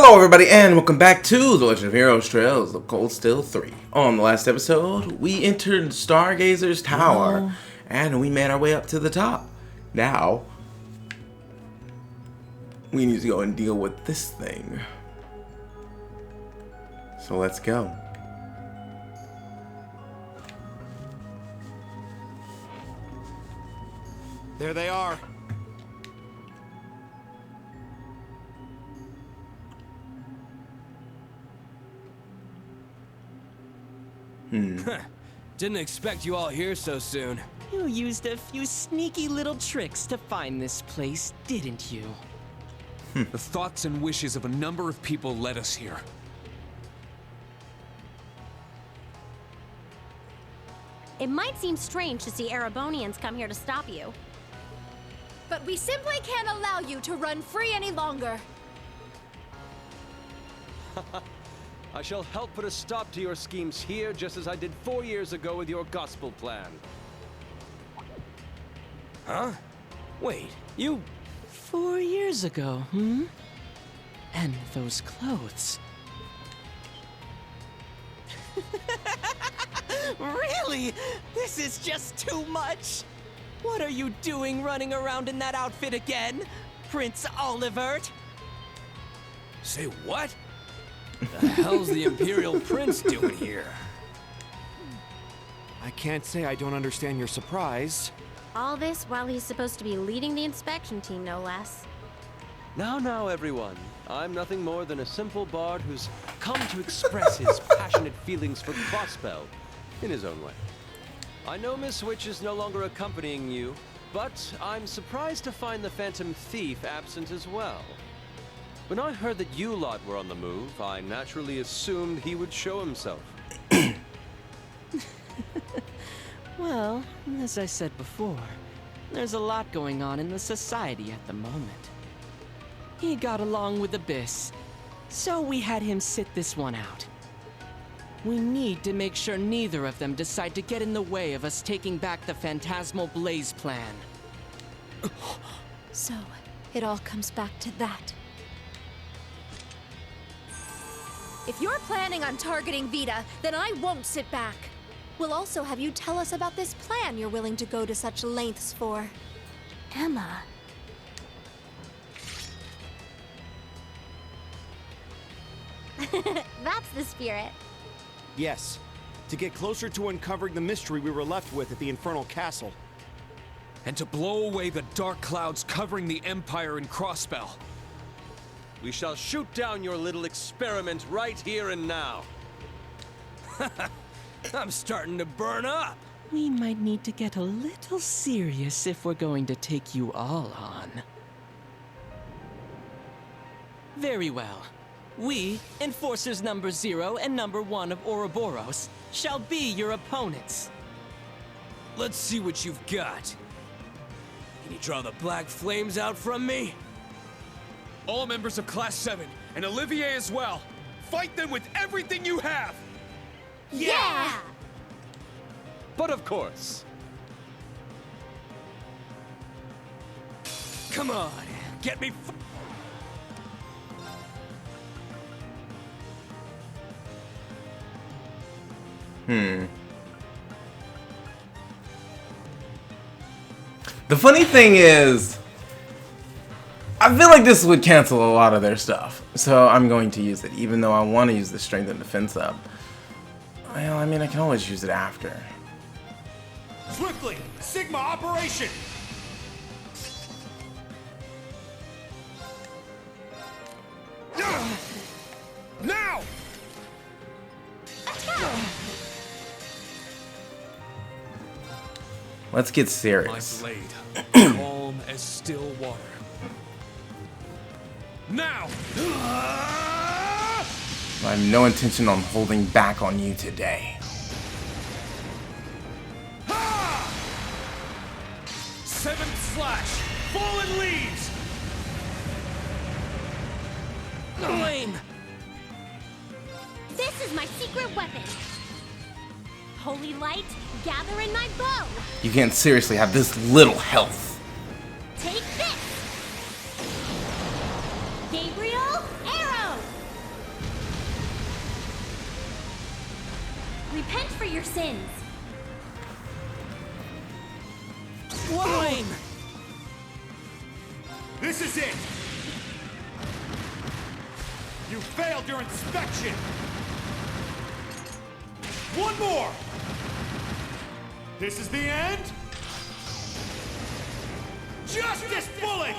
Hello everybody and welcome back to The Legend of Heroes Trails of Cold Steel 3. On the last episode, we entered Stargazer's Tower and we made our way up to the top. Now, we need to go and deal with this thing. So let's go. There they are. Didn't expect you all here so soon. You used a few sneaky little tricks to find this place, didn't you? The thoughts and wishes of a number of people led us here. It might seem strange to see Erebonians come here to stop you. But we simply can't allow you to run free any longer. I shall help put a stop to your schemes here, just as I did 4 years ago with your gospel plan. Huh? Wait, you... 4 years ago, And those clothes. Really? This is just too much! What are you doing running around in that outfit again, Prince Olivert? Say what? The hell's the Imperial Prince doing here? I can't say I don't understand your surprise. All this while he's supposed to be leading the inspection team, no less. Now, everyone. I'm nothing more than a simple bard who's come to express his passionate feelings for CrossBell in his own way. I know Miss Witch is no longer accompanying you, but I'm surprised to find the Phantom Thief absent as well. When I heard that you lot were on the move, I naturally assumed he would show himself. Well, as I said before, there's a lot going on in the society at the moment. He got along with Abyss, so we had him sit this one out. We need to make sure neither of them decide to get in the way of us taking back the Phantasmal Blaze plan. So, it all comes back to that. If you're planning on targeting Vita, then I won't sit back. We'll also have you tell us about this plan you're willing to go to such lengths for. Emma. That's the spirit. Yes, to get closer to uncovering the mystery we were left with at the Infernal Castle. And to blow away the dark clouds covering the Empire in CrossBell. We shall shoot down your little experiment right here and now. I'm starting to burn up. We might need to get a little serious if we're going to take you all on. Very well. We, Enforcers number 0 and number 1 of Ouroboros, shall be your opponents. Let's see what you've got. Can you draw the black flames out from me? All members of Class 7, and Olivier as well. Fight them with everything you have! Yeah! But of course. Come on, get me The funny thing is, I feel like this would cancel a lot of their stuff, so I'm going to use it, even though I want to use the strength and defense up. Well, I mean, I can always use it after. Swiftly, Sigma operation! Now! Let's get My serious. blade, calm as still water. Now! I have no intention on holding back on you today. Seventh slash! Fallen leaves! flame! This is my secret weapon. Holy light, gather in my bow. You can't seriously have this little health. Take this. Gabriel, arrow. Repent for your sins. Flame! This is it! You failed your inspection! One more! This is the end? Justice Bullet!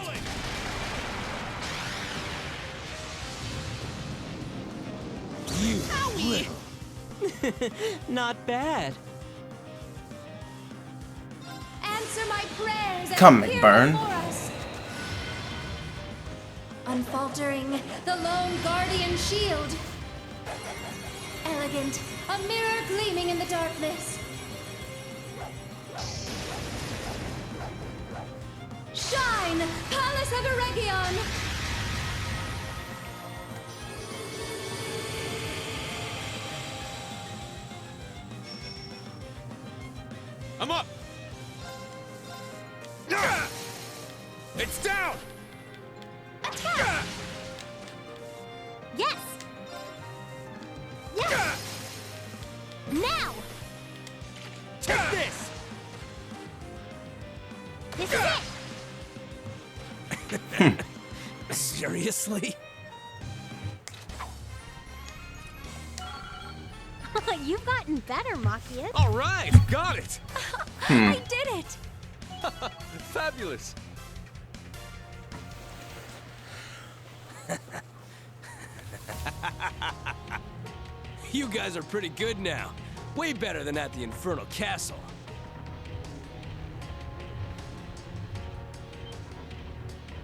You Owie! Not bad. Answer my prayers and Come, appear McBurn. before us. Unfaltering, the lone guardian shield. Elegant, a mirror gleaming in the darkness. Shine, Palace of Eregion! I'm up! It's down! Attack! Yes! Yes! Now! Take this! This is it! seriously? You've gotten better, Machias. All right, got it! I did it! Fabulous. You guys are pretty good now. Way better than at the Infernal Castle.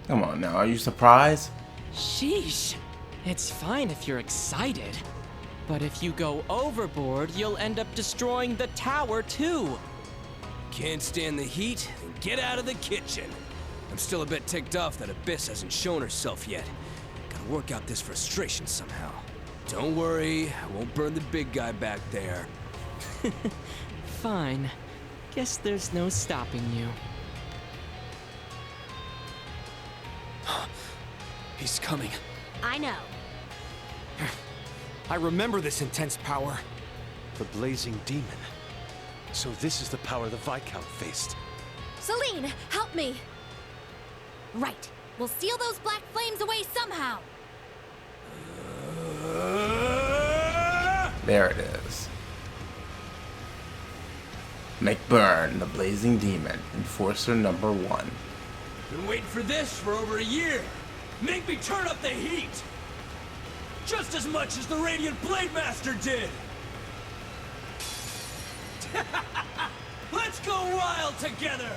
Come on now, are you surprised? Sheesh. It's fine if you're excited. But if you go overboard, you'll end up destroying the tower too. Can't stand the heat? Then get out of the kitchen. I'm still a bit ticked off that Abyss hasn't shown herself yet. Gotta work out this frustration somehow. Don't worry, I won't burn the big guy back there. Fine. Guess there's no stopping you. He's coming. I know. I remember this intense power. The blazing demon. So this is the power the Viscount faced. Celine, help me! Right. We'll steal those black flames away somehow. There it is. McBurn, the Blazing Demon, Enforcer number 1. Been waiting for this for over a year. Make me turn up the heat! Just as much as the Radiant Blade Master did! Let's go wild together!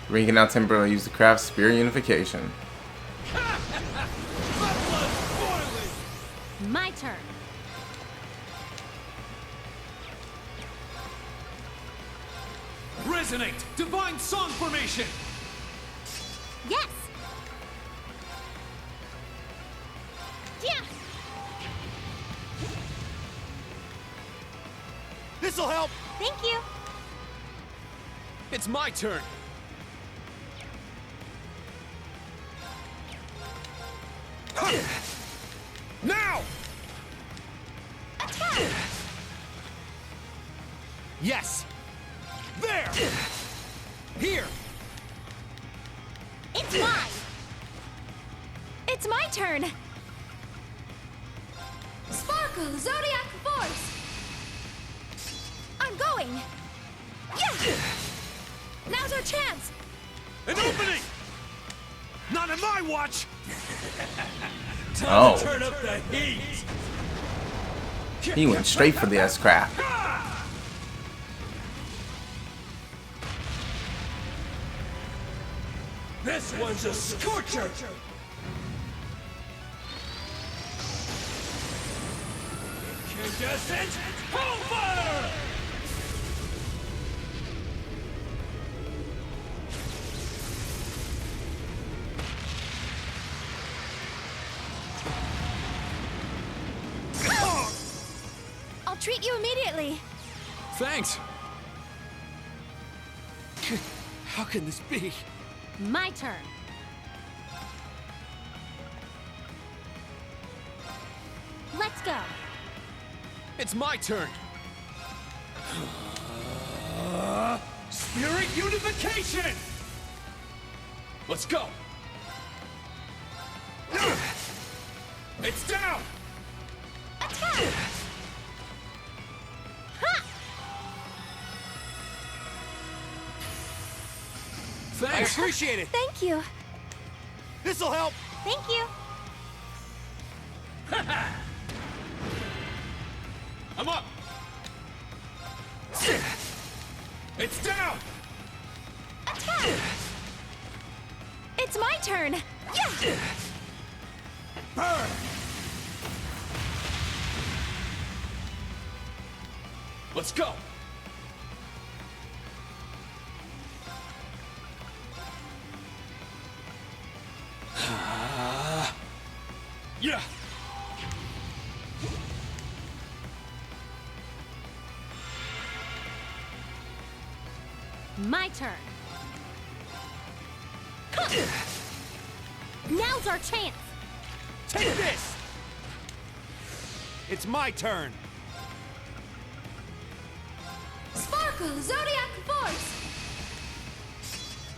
Ring out temporarily use the craft spear unification. My blood's boiling! My turn. Resonate! Divine Song Formation! Yes! Yeah! This'll help! Thank you! It's my turn! Now! Attack! Yes! There! Here! It's mine! It's my turn! Sparkle, Zodiac Force! I'm going! Yeah! Now's our chance! An opening! Not on my watch! Oh, Turn up the heat! he went straight for the S-Craft. This one's a scorcher! Incandescent over! I'll treat you immediately! Thanks! How can this be? My turn. Let's go. It's my turn. Spirit unification! Let's go! It's down! Attack! Thanks. I appreciate it. Thank you. This'll help. Thank you. I'm up! It's down! Attack! It's my turn. Yeah! Burn! Let's go! Yeah! My turn. Now's our chance. Take this. It's my turn. Sparkle, Zodiac Force!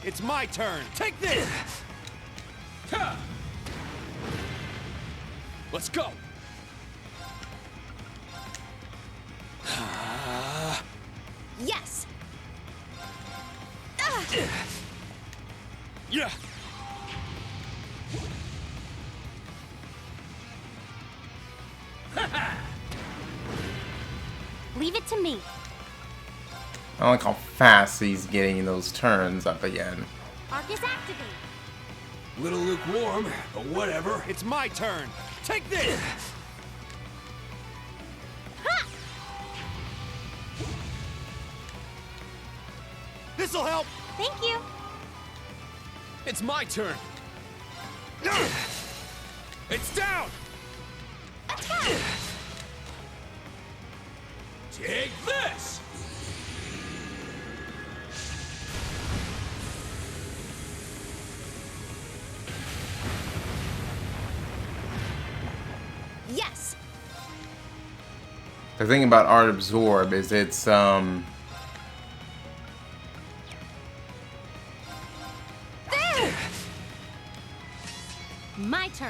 It's my turn. Take this. Ha! Let's go! Yes! Yeah! Leave it to me. I like how fast he's getting those turns up again. Arcus activate. Little lukewarm, but whatever. It's my turn. Take this. Ha! This'll help. Thank you. It's my turn! It's down! Attack! Take this! Yes! The thing about Art Absorb is it's There! My turn.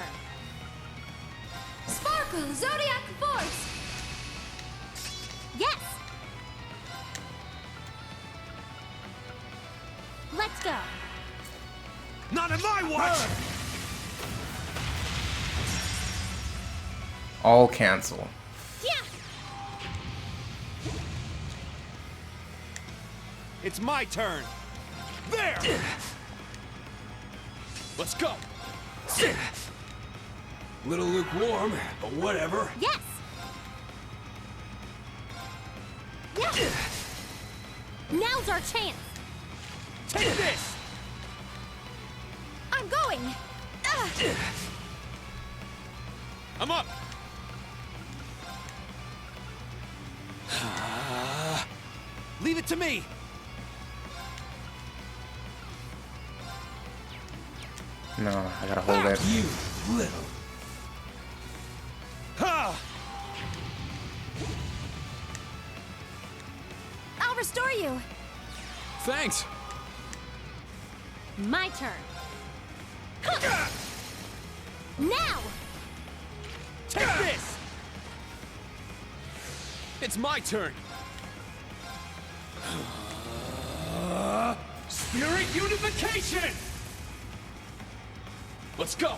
Sparkle, Zodiac Force! Yes. Let's go. Not in my watch. all cancel. Yeah. It's my turn. There. Let's go! Little lukewarm, but whatever. Yes. Yeah. Now's our chance. Take this. I'm going! I'm up! Leave it to me. No, I gotta hold it. You little. Ha! I'll restore you! Thanks. My turn. Now. Take this. It's my turn! Spirit unification! Let's go!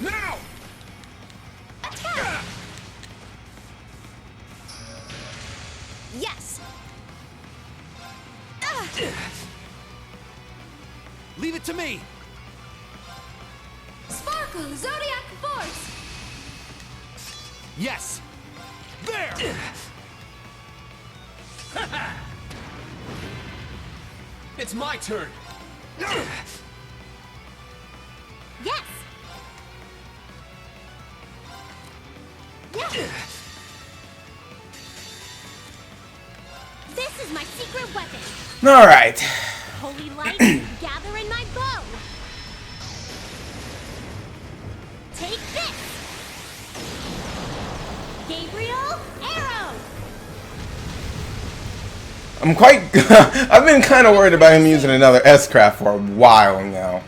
Now! Attack! Yes! Leave it to me. Sparkle, Zodiac Force! Yes. There. It's my turn! Yes. Yeah. This is my secret weapon. All right. Holy light, gather in my bow. Take this. Gabriel, arrow! I'm quite... I've been kind of worried about him using another S-Craft for a while now.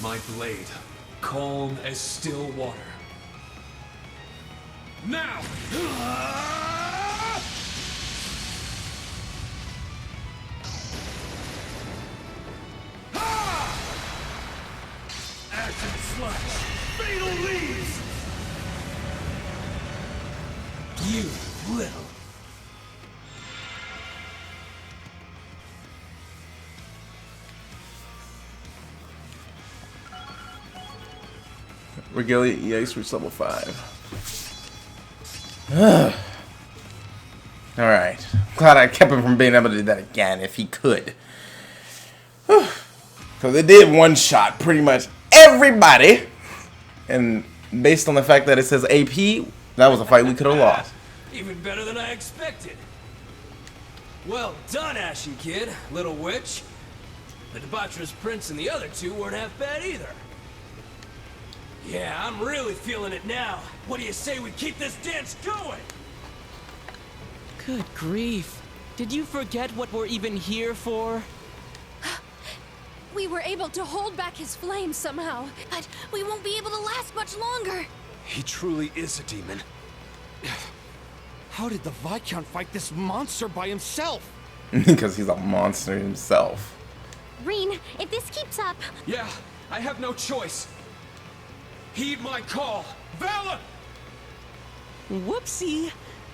My blade, calm as still water. Now! Acid slash! Fatal leaves! You little... Regalia EX reached level 5. Alright. Glad I kept him from being able to do that again if he could. So they did one shot pretty much everybody. And based on the fact that it says AP, that was a fight we could have lost. Even better than I expected. Well done, Ashen Kid, little witch. The debaucherous prince and the other two weren't half bad either. Yeah, I'm really feeling it now. What do you say we keep this dance going? Good grief. Did you forget what we're even here for? We were able to hold back his flames somehow, but we won't be able to last much longer. He truly is a demon. How did the Viscount fight this monster by himself? Because he's a monster himself. Reen, if this keeps up... Yeah, I have no choice. Heed my call. Valor! Whoopsie.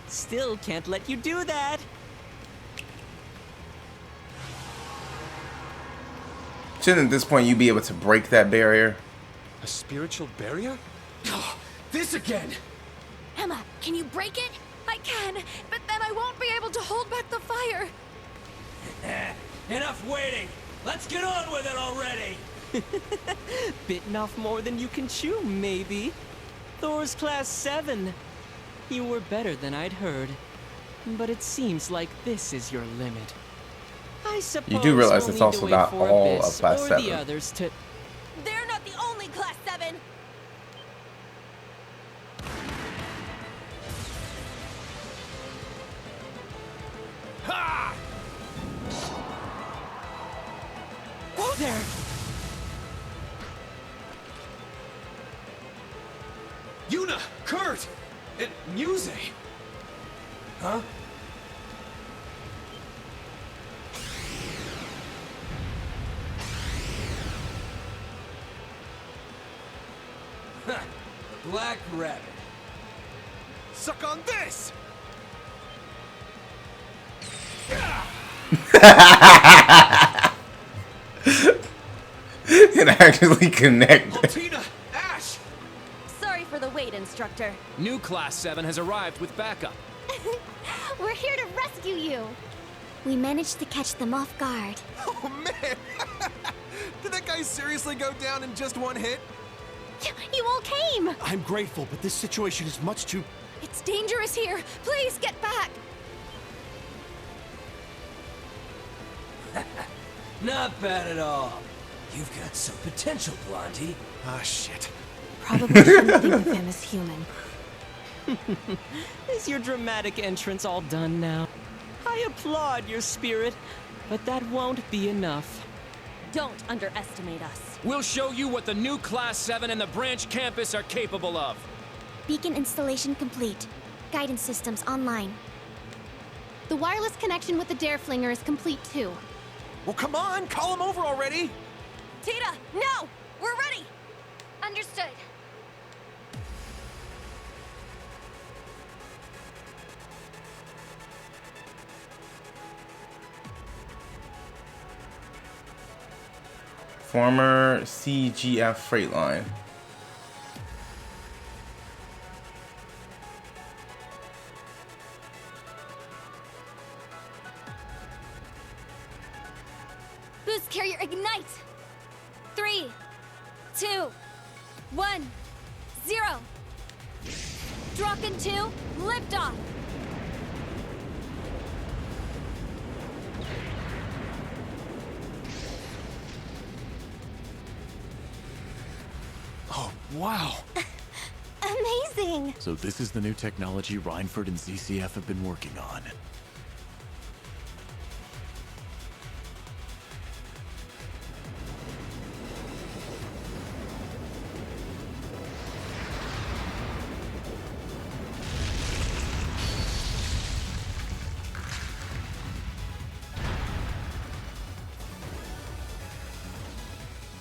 Still can't let you do that. Shouldn't at this point you be able to break that barrier? A spiritual barrier? Oh, this again! Emma, can you break it? I can, but then I won't be able to hold back the fire. Enough waiting. Let's get on with it already. Bitten off more than you can chew, maybe. Thor's class 7. You were better than I'd heard. But it seems like this is your limit. I suppose You do realize we'll it's need also to wait not for all Abyss of class or 7. the others to... They're not the only class 7. Ha! Whoa there! Yuna! Kurt! And Muse! Huh? Black Rabbit. Suck on this! It actually connected. Altina! Ash! Sorry for the wait, instructor. New Class 7 has arrived with backup. We're here to rescue you. We managed to catch them off guard. Oh man! Did that guy seriously go down in just one hit? You all came! I'm grateful, but this situation is much too... It's dangerous here. Please get back. Not bad at all. You've got some potential, Blondie. Ah, shit. Probably shouldn't think of him as human. Is your dramatic entrance all done now? I applaud your spirit, but that won't be enough. Don't underestimate us. We'll show you what the new Class 7 and the branch campus are capable of. Beacon installation complete. Guidance systems online. The wireless connection with the Dareflinger is complete too. Well, come on, call him over already. Tita, no! We're ready! Understood. Former CGF freight line. Boost carrier ignite! 3, 2, 1, 0. Draken 2, liftoff! Wow. Amazing! So this is the new technology Reinford and ZCF have been working on.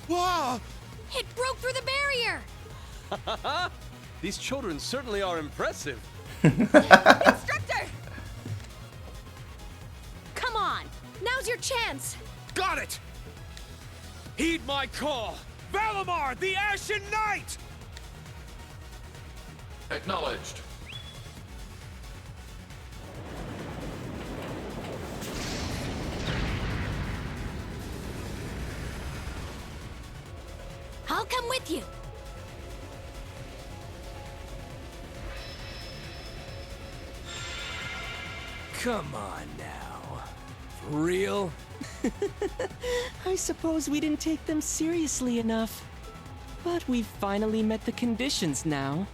Wow! It broke through the barrier! These children certainly are impressive. Instructor! Come on! Now's your chance! Got it! Heed my call! Valimar, the Ashen Knight! Acknowledged. I'll come with you! Come on now. For real? I suppose we didn't take them seriously enough. But we've finally met the conditions now.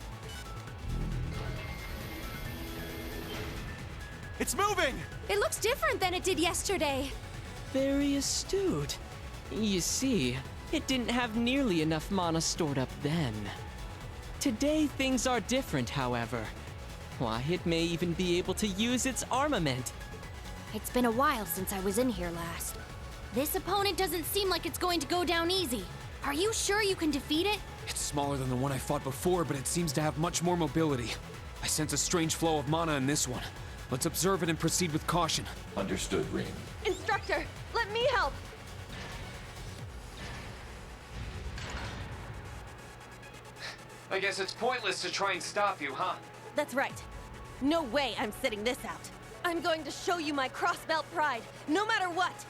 It's moving! It looks different than it did yesterday. Very astute. You see, it didn't have nearly enough mana stored up then. Today things are different, however. Why, it may even be able to use its armament. It's been a while since I was in here last. This opponent doesn't seem like it's going to go down easy. Are you sure you can defeat it? It's smaller than the one I fought before, but it seems to have much more mobility. I sense a strange flow of mana in this one. Let's observe it and proceed with caution. Understood, Reem. Instructor, let me help! I guess it's pointless to try and stop you, huh? That's right. No way I'm sitting this out. I'm going to show you my CrossBell pride, no matter what.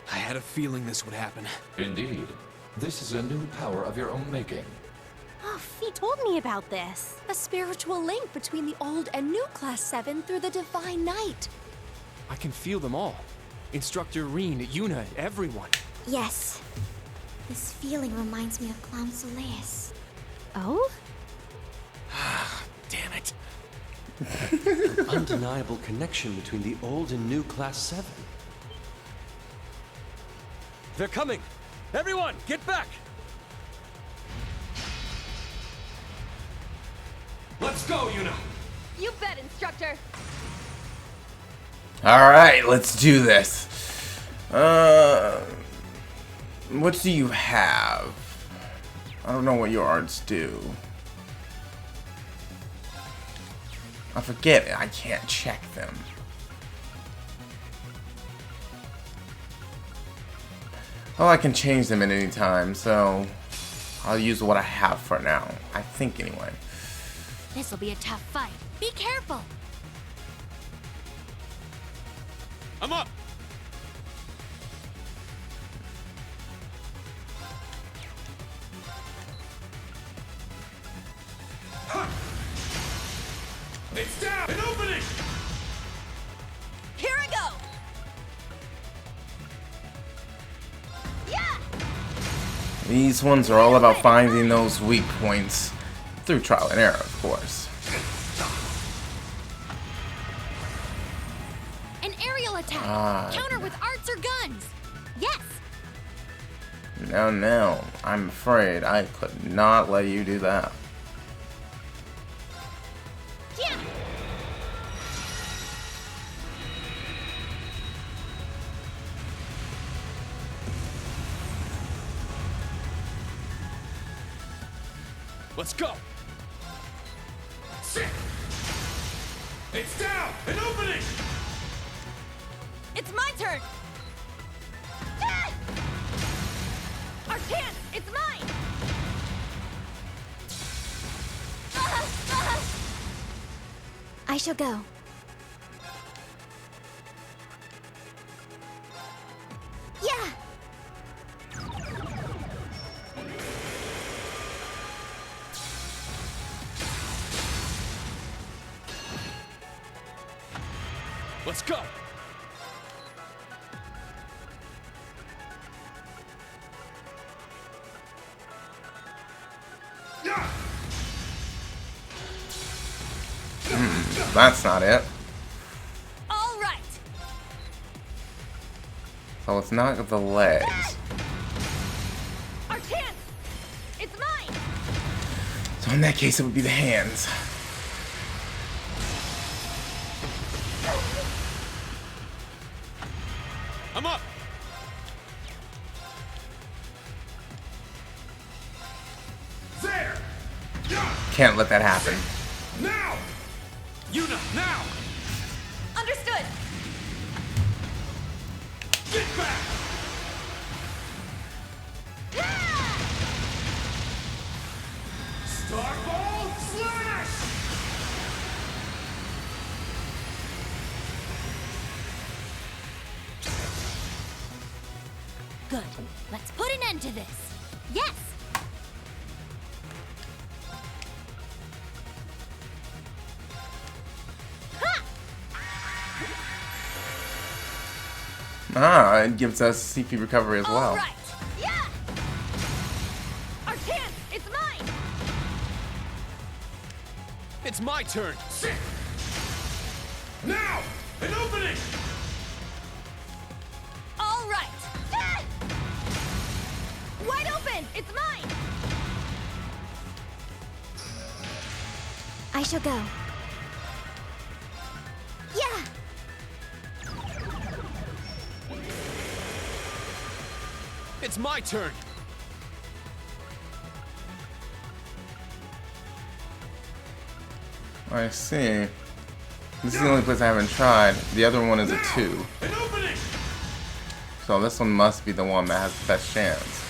I had a feeling this would happen. Indeed. This is a new power of your own making. Oh, Fee told me about this. A spiritual link between the old and new Class 7 through the Divine Night. I can feel them all. Instructor Reen, Yuna, everyone. Yes. This feeling reminds me of Clown Soleus. Oh? Damn it. Undeniable connection between the old and new Class 7. They're coming! Everyone, get back! Let's go, Yuna! You bet, Instructor. Alright, let's do this. What do you have? I don't know what your arts do. I forget it. I can't check them. Oh, I can change them at any time, so I'll use what I have for now. I think, anyway. This'll be a tough fight. Be careful! I'm up! It's down! An opening! Here I go! Yeah! These ones are all about finding those weak points through trial and error, of course. An aerial attack! Counter with arts or guns! Yes! No, I'm afraid I could not let you do that. Yeah! Let's go! Sit! It's down! An opening! It's my turn! Ah! Our chance! It's mine! I shall go. Yeah! Let's go! That's not it. All right. So it's not the legs. Our chance. It's mine. So in that case, it would be the hands. I'm up. There! Can't let that happen. Now! Yuna, now! Understood. Get back! Starball Slash! Good. Let's put an end to this. Yes! Ah, it gives us CP recovery as well. All right. Yeah. Our chance. It's mine. It's my turn. Sit! Now! An opening! All right. Ah! Wide open. It's mine. I shall go. Yeah! It's my turn. I see. This is the only place I haven't tried. The other one is a 2. An opening! So this one must be the one that has the best chance.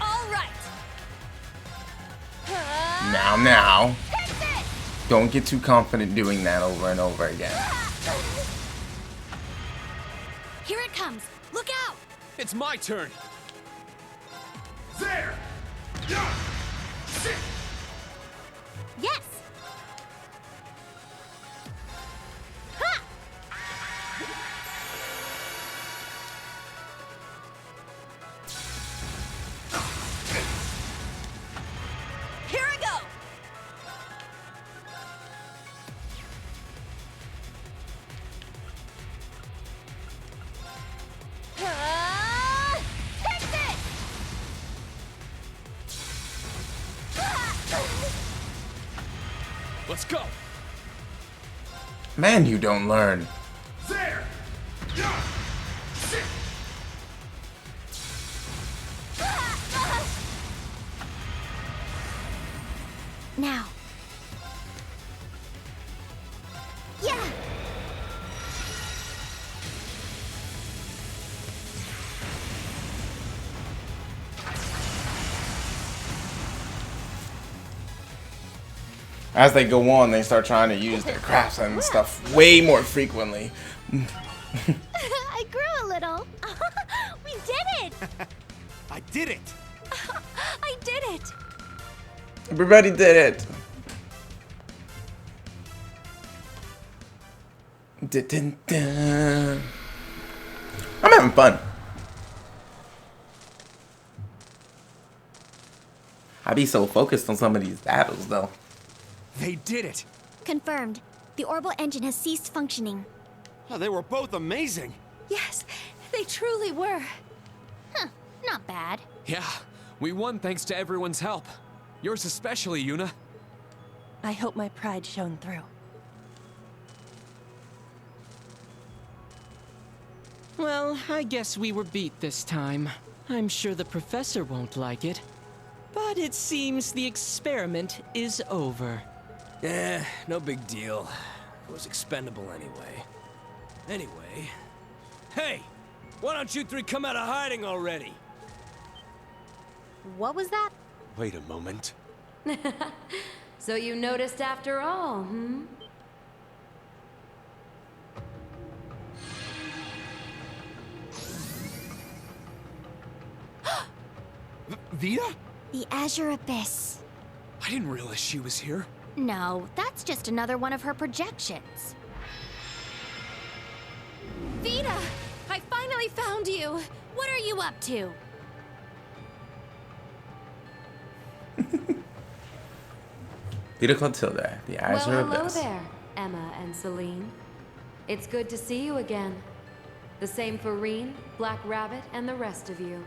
All right. Now. Take this. Don't get too confident doing that over and over again. Here it comes. Look out! It's my turn. There! Yeah! Sit! Yes! Ha! Here I go. Take this. Let's go. Man, you don't learn. There! Yeah! Sit! Now. Yeah! As they go on, they start trying to use their crafts and stuff way more frequently. I grew a little. We did it! I did it! I did it! Everybody did it. Dun, dun, dun. I'm having fun. I be so focused on some of these battles, though. They did it. Confirmed. The orbital engine has ceased functioning. Oh, they were both amazing. Yes, they truly were. Huh, not bad. Yeah, we won thanks to everyone's help. Yours especially, Yuna. I hope my pride shone through. Well, I guess we were beat this time. I'm sure the professor won't like it. But it seems the experiment is over. No big deal. It was expendable anyway. Anyway... Hey! Why don't you three come out of hiding already? What was that? Wait a moment. So you noticed after all, hmm? Vita? The Azure Abyss. I didn't realize she was here. No, that's just another one of her projections. Vita! I finally found you! What are you up to? Vita Clotilde, the Azure Well, hello Abyss. there, Emma and Celine. It's good to see you again. The same for Reen, Black Rabbit, and the rest of you.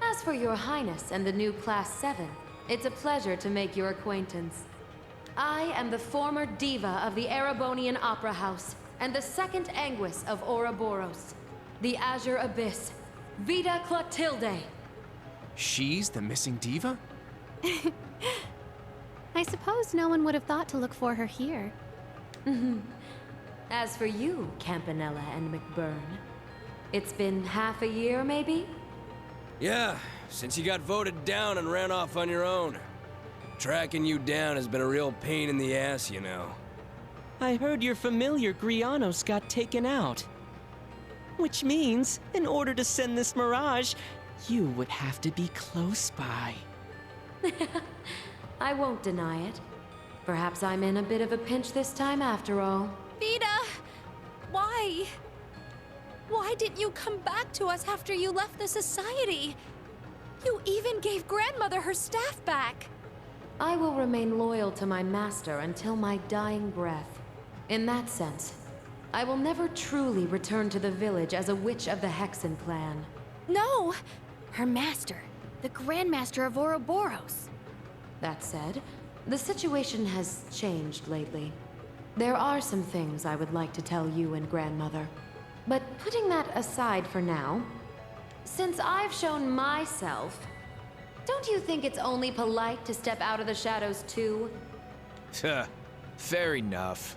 As for your Highness and the new Class 7, it's a pleasure to make your acquaintance. I am the former diva of the Erebonian Opera House, and the second Anguis of Ouroboros. The Azure Abyss, Vita Clotilde. She's the missing diva? I suppose no one would have thought to look for her here. As for you, Campanella and McBurn, it's been half a year, maybe? Yeah, since you got voted down and ran off on your own. Tracking you down has been a real pain in the ass, you know. I heard your familiar Grianos got taken out. Which means, in order to send this mirage, you would have to be close by. I won't deny it. Perhaps I'm in a bit of a pinch this time after all. Vita! Why? Why didn't you come back to us after you left the society? You even gave grandmother her staff back. I will remain loyal to my master until my dying breath. In that sense, I will never truly return to the village as a witch of the Hexen clan. No! Her master, the Grandmaster of Ouroboros. That said, the situation has changed lately. There are some things I would like to tell you and grandmother. But putting that aside for now, since I've shown myself, don't you think it's only polite to step out of the shadows too? Fair enough.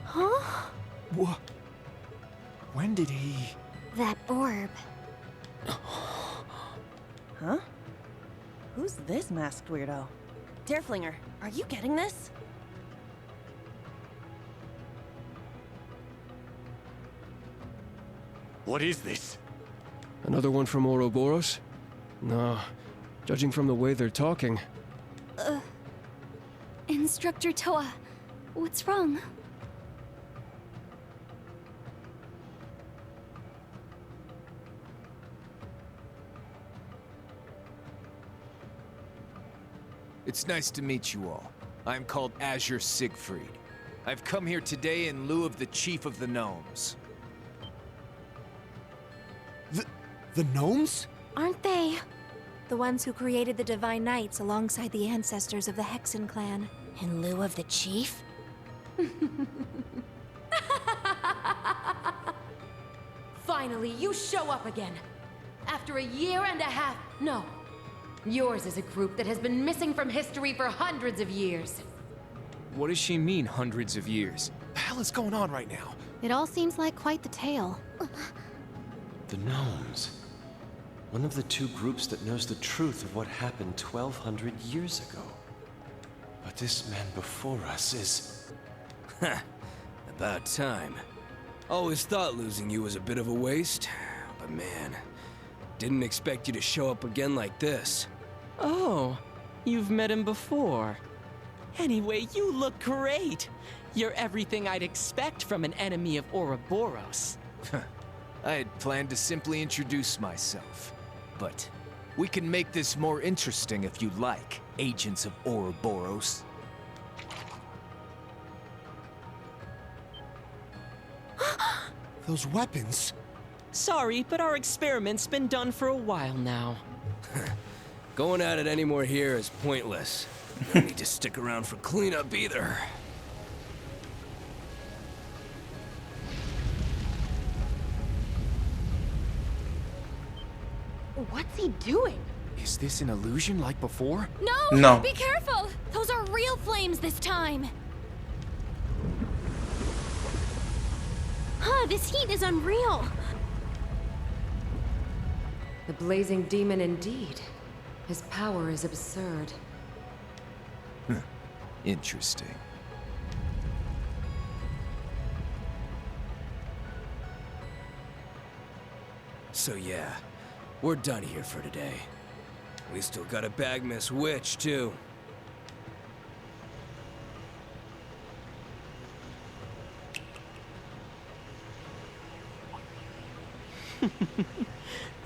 Huh? What? When did he... That orb. Huh? Who's this masked weirdo? Dareflinger, are you getting this? What is this? Another one from Ouroboros? No. Judging from the way they're talking. Instructor Toa, what's wrong? It's nice to meet you all. I'm called Azure Siegfried. I've come here today in lieu of the Chief of the Gnomes. The gnomes? Aren't they? The ones who created the Divine Knights alongside the ancestors of the Hexen clan. In lieu of the chief? Finally, you show up again. After a year and a half. No. Yours is a group that has been missing from history for hundreds of years. What does she mean, hundreds of years? What the hell is going on right now? It all seems like quite the tale. The gnomes. One of the two groups that knows the truth of what happened 1,200 years ago. But this man before us is... About time. Always thought losing you was a bit of a waste, but man, didn't expect you to show up again like this. Oh, you've met him before. Anyway, you look great. You're everything I'd expect from an enemy of Ouroboros. I had planned to simply introduce myself. But we can make this more interesting if you like, agents of Ouroboros. Those weapons. Sorry, but our experiment's been done for a while now. Going at it anymore here is pointless. No need to stick around for cleanup either. What's he doing? Is this an illusion like before? No! No. Be careful! Those are real flames this time! Huh, this heat is unreal! The blazing demon indeed. His power is absurd. Interesting. So yeah, we're done here for today. We still gotta bag Miss Witch, too.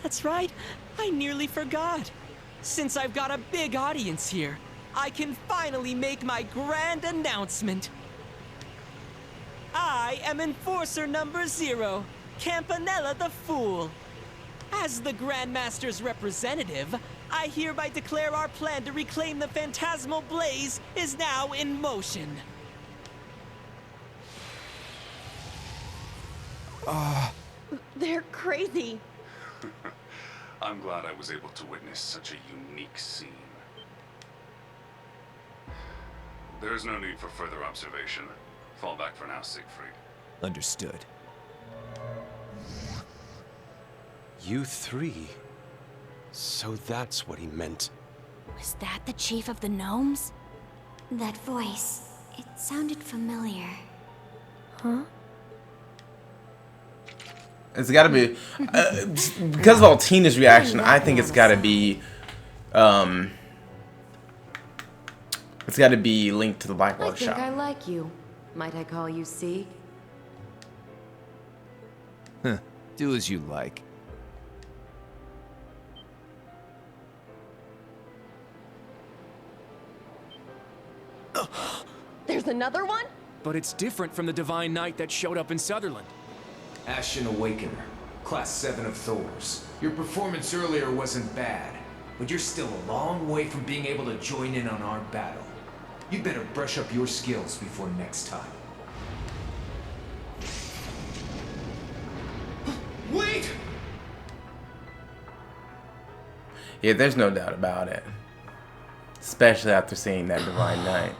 That's right, I nearly forgot. Since I've got a big audience here, I can finally make my grand announcement. I am Enforcer number 0, Campanella the Fool. As the Grandmaster's representative, I hereby declare our plan to reclaim the phantasmal blaze is now in motion. They're crazy. I'm glad I was able to witness such a unique scene. There's no need for further observation. Fall back for now, Siegfried. Understood. You three. So that's what he meant. Was that the chief of the gnomes? That voice, it sounded familiar. Huh? It's gotta be because of all Tina's reaction. I think it's gotta be it's gotta be linked to the Blackwater I think shop. I like you. Might I call you Sieg? Huh. Do as you like. There's another one? But it's different from the Divine Knight that showed up in Sutherland. Ashen Awakener, Class 7 of Thors. Your performance earlier wasn't bad, but you're still a long way from being able to join in on our battle. You'd better brush up your skills before next time. Wait! Yeah, there's no doubt about it. Especially after seeing that Divine Knight.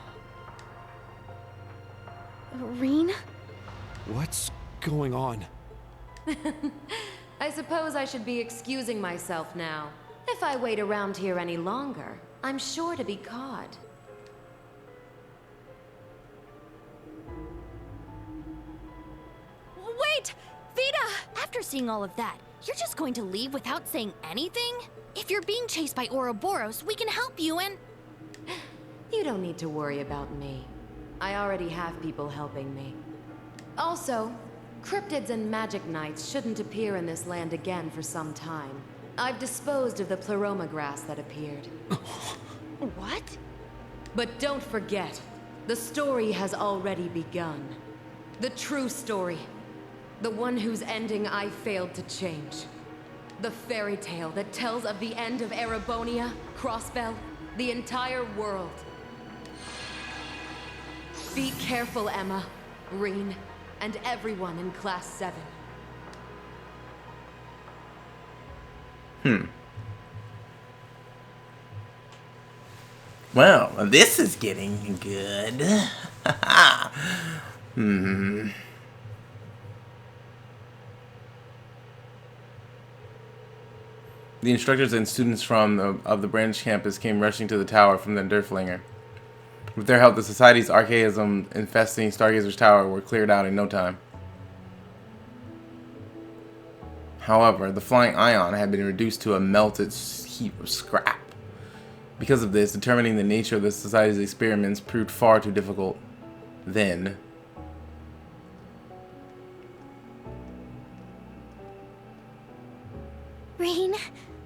Reen? What's going on? I suppose I should be excusing myself now. If I wait around here any longer, I'm sure to be caught. Wait! Vita! After seeing all of that, you're just going to leave without saying anything? If you're being chased by Ouroboros, we can help you and... You don't need to worry about me. I already have people helping me. Also, cryptids and magic knights shouldn't appear in this land again for some time. I've disposed of the pleroma grass that appeared. What? But don't forget, the story has already begun. The true story. The one whose ending I failed to change. The fairy tale that tells of the end of Erebonia, CrossBell, the entire world. Be careful, Emma, Reen, and everyone in Class 7. Well, this is getting good. The instructors and students of the branch campus came rushing to the tower from the Derflinger. With their help, the Society's archaism infesting Stargazer's tower were cleared out in no time. However, the flying ion had been reduced to a melted heap of scrap. Because of this, determining the nature of the Society's experiments proved far too difficult. Then... Reen,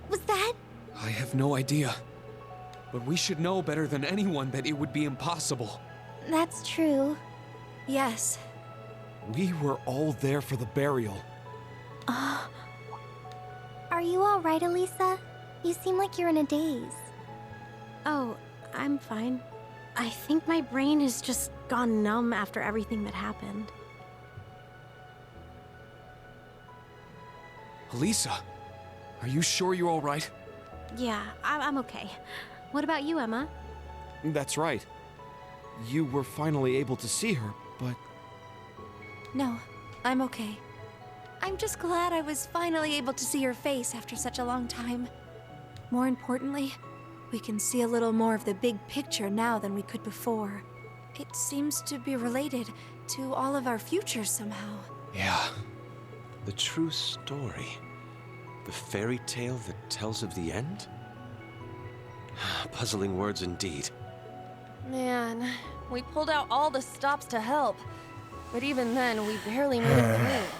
was that... I have no idea. But we should know better than anyone that it would be impossible. That's true. Yes. We were all there for the burial. Are you alright, Elisa? You seem like you're in a daze. Oh, I'm fine. I think my brain has just gone numb after everything that happened. Elisa, are you sure you're all right? Yeah, I'm okay. What about you, Emma? That's right. You were finally able to see her, but... No, I'm okay. I'm just glad I was finally able to see your face after such a long time. More importantly, we can see a little more of the big picture now than we could before. It seems to be related to all of our futures somehow. Yeah. The true story. The fairy tale that tells of the end? Puzzling words indeed. Man, we pulled out all the stops to help. But even then, we barely made it through.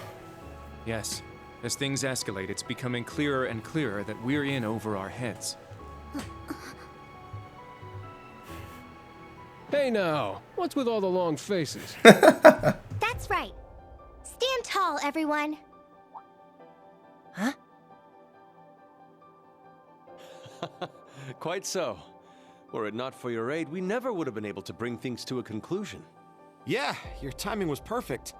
Yes, As things escalate, it's becoming clearer and clearer that we're in over our heads. Hey now, what's with all the long faces? That's right. Stand tall, everyone. Huh? Quite so. Were it not for your aid, we never would have been able to bring things to a conclusion. Yeah, your timing was perfect.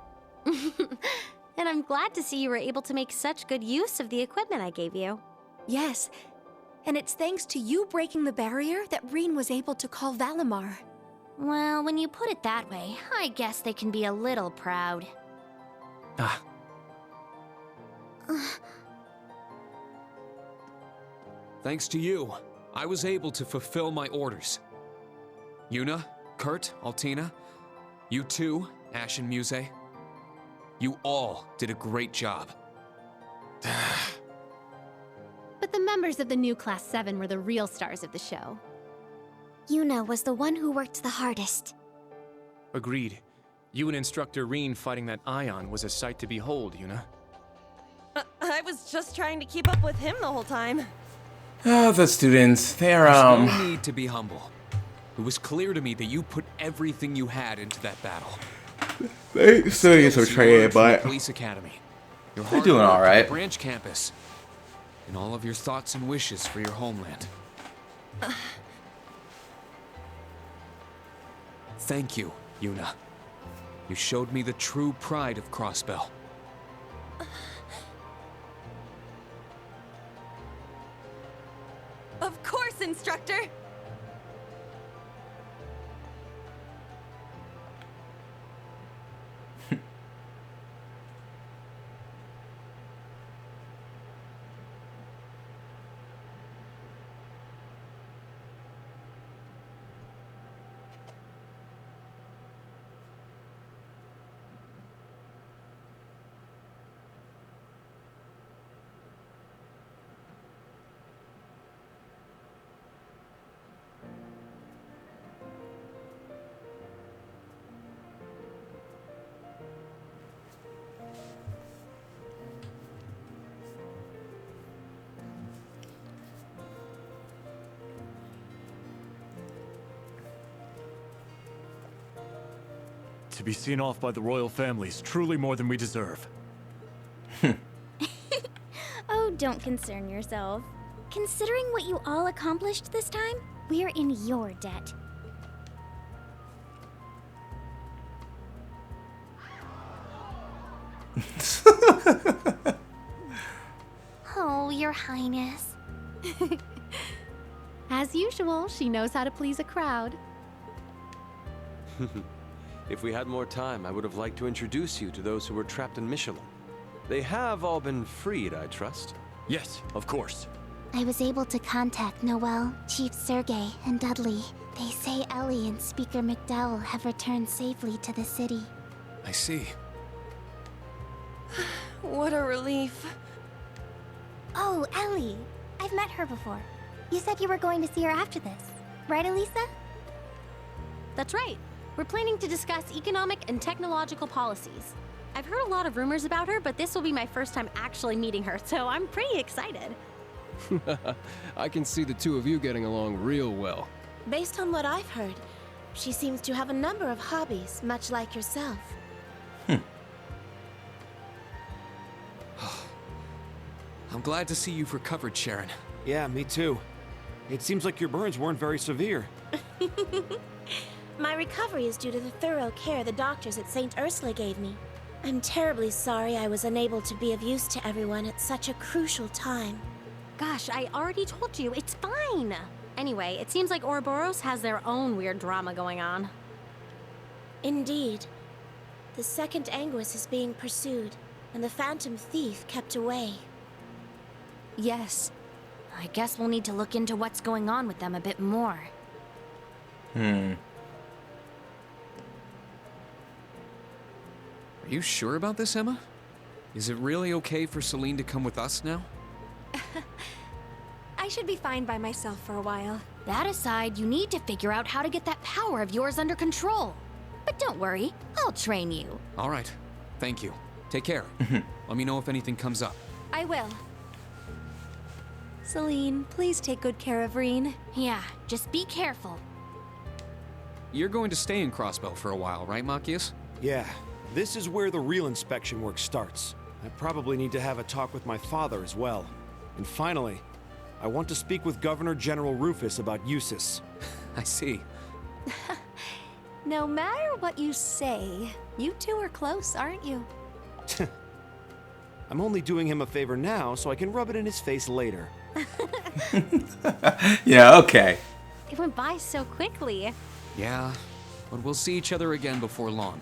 And I'm glad to see you were able to make such good use of the equipment I gave you. Yes. And it's thanks to you breaking the barrier that Reen was able to call Valimar. Well, when you put it that way, I guess they can be a little proud. Ah. Thanks to you, I was able to fulfill my orders. Yuna, Kurt, Altina, you too, Ash and Muse. You all did a great job. But the members of the new Class 7 were the real stars of the show. Yuna was the one who worked the hardest. Agreed. You and Instructor Reen fighting that Ion was a sight to behold, Yuna. I was just trying to keep up with him the whole time. Oh, the students, they're, There's no need to be humble. It was clear to me that you put everything you had into that battle. They still get some trade, but Police Academy. Your they're doing all right. Branch campus, and all of your thoughts and wishes for your homeland. Thank you, Yuna. You showed me the true pride of CrossBell. Of course, Instructor! To be seen off by the royal family is truly more than we deserve. Oh, don't concern yourself. Considering what you all accomplished this time, we're in your debt. Oh, Your Highness. As usual, she knows how to please a crowd. If we had more time, I would have liked to introduce you to those who were trapped in Michelin. They have all been freed, I trust. Yes, of course. I was able to contact Noel, Chief Sergey, and Dudley. They say Ellie and Speaker McDowell have returned safely to the city. I see. What a relief. Oh, Ellie. I've met her before. You said you were going to see her after this. Right, Elisa? That's right. We're planning to discuss economic and technological policies. I've heard a lot of rumors about her, but this will be my first time actually meeting her, so I'm pretty excited. I can see the two of you getting along real well. Based on what I've heard, she seems to have a number of hobbies, much like yourself. I'm glad to see you've recovered, Sharon. Yeah, me too. It seems like your burns weren't very severe. My recovery is due to the thorough care the doctors at St. Ursula gave me. I'm terribly sorry I was unable to be of use to everyone at such a crucial time. Gosh, I already told you, it's fine. Anyway, it seems like Ouroboros has their own weird drama going on. Indeed. The second Anguis is being pursued, and the Phantom Thief kept away. Yes. I guess we'll need to look into what's going on with them a bit more. Are you sure about this, Emma? Is it really okay for Celine to come with us now? I should be fine by myself for a while. That aside, you need to figure out how to get that power of yours under control. But don't worry, I'll train you. All right. Thank you. Take care. Let me know if anything comes up. I will. Celine, please take good care of Reen. Yeah, just be careful. You're going to stay in CrossBell for a while, right, Machias? Yeah, this is where the real inspection work starts. I probably need to have a talk with my father as well. And finally, I want to speak with Governor General Rufus about Eustace. I see. No matter what you say, you two are close, aren't you? I'm only doing him a favor now so I can rub it in his face later. Yeah, okay. It went by so quickly. Yeah, but we'll see each other again before long.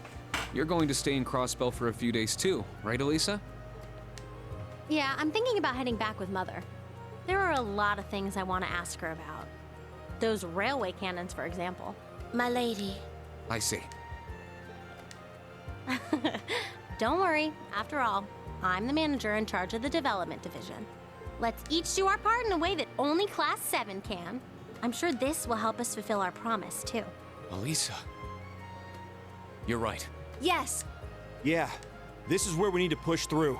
You're going to stay in CrossBell for a few days too, right, Elisa? Yeah, I'm thinking about heading back with Mother. There are a lot of things I want to ask her about. Those railway cannons, for example. My lady. I see. Don't worry, after all, I'm the manager in charge of the development division. Let's each do our part in a way that only Class 7 can. I'm sure this will help us fulfill our promise, too. Elisa. You're right. Yes. Yeah, this is where we need to push through.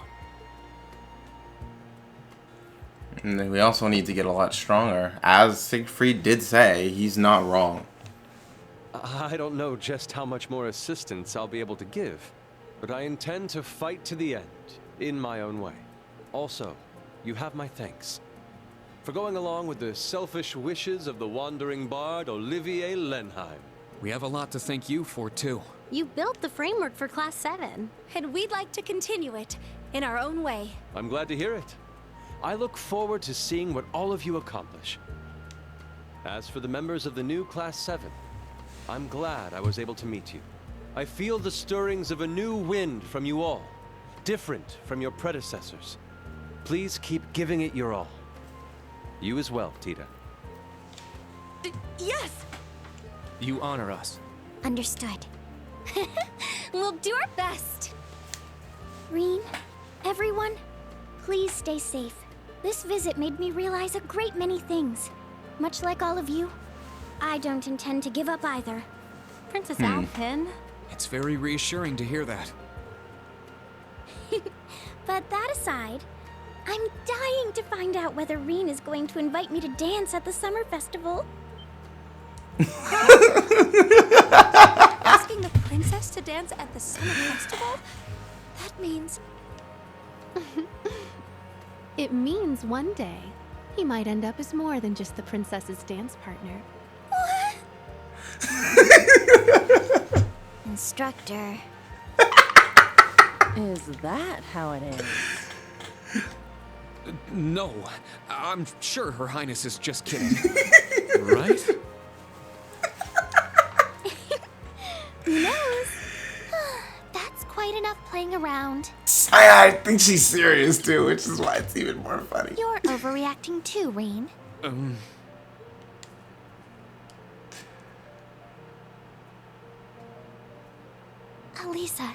And then we also need to get a lot stronger. As Siegfried did say, he's not wrong. I don't know just how much more assistance I'll be able to give, but I intend to fight to the end, in my own way. Also, you have my thanks for going along with the selfish wishes of the wandering bard Olivier Lenheim. We have a lot to thank you for, too. You built the framework for Class 7. And we'd like to continue it, in our own way. I'm glad to hear it. I look forward to seeing what all of you accomplish. As for the members of the new Class 7, I'm glad I was able to meet you. I feel the stirrings of a new wind from you all, different from your predecessors. Please keep giving it your all. You as well, Tita. Yes! You honor us. Understood. We'll do our best. Reen, everyone, please stay safe. This visit made me realize a great many things. Much like all of you, I don't intend to give up either. Princess Alpin. It's very reassuring to hear that. But that aside, I'm dying to find out whether Reen is going to invite me to dance at the summer festival. Asking the princess to dance at the summer festival? That means... It means one day, he might end up as more than just the princess's dance partner. Instructor. Is that how it is? No, I'm sure Her Highness is just kidding. Right? Who knows? That's quite enough playing around. I think she's serious too, which is why it's even more funny. You're overreacting too, Reen. Elisa,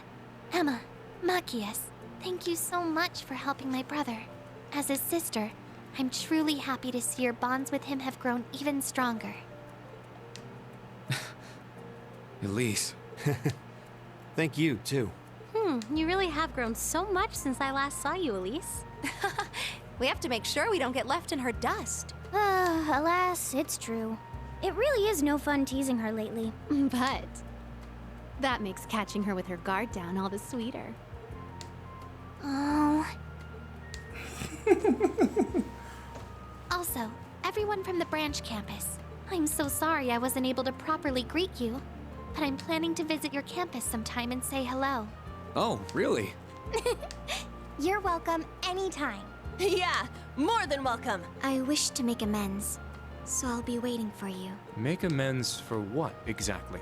Emma, Machias, thank you so much for helping my brother. As his sister, I'm truly happy to see your bonds with him have grown even stronger. Elise. Thank you, too. You really have grown so much since I last saw you, Elise. We have to make sure we don't get left in her dust. Alas, it's true. It really is no fun teasing her lately. But that makes catching her with her guard down all the sweeter. Oh. Also, everyone from the branch campus, I'm so sorry I wasn't able to properly greet you, but I'm planning to visit your campus sometime and say hello. Oh, really? You're welcome anytime. Yeah, more than welcome. I wish to make amends, so I'll be waiting for you. Make amends for what, exactly?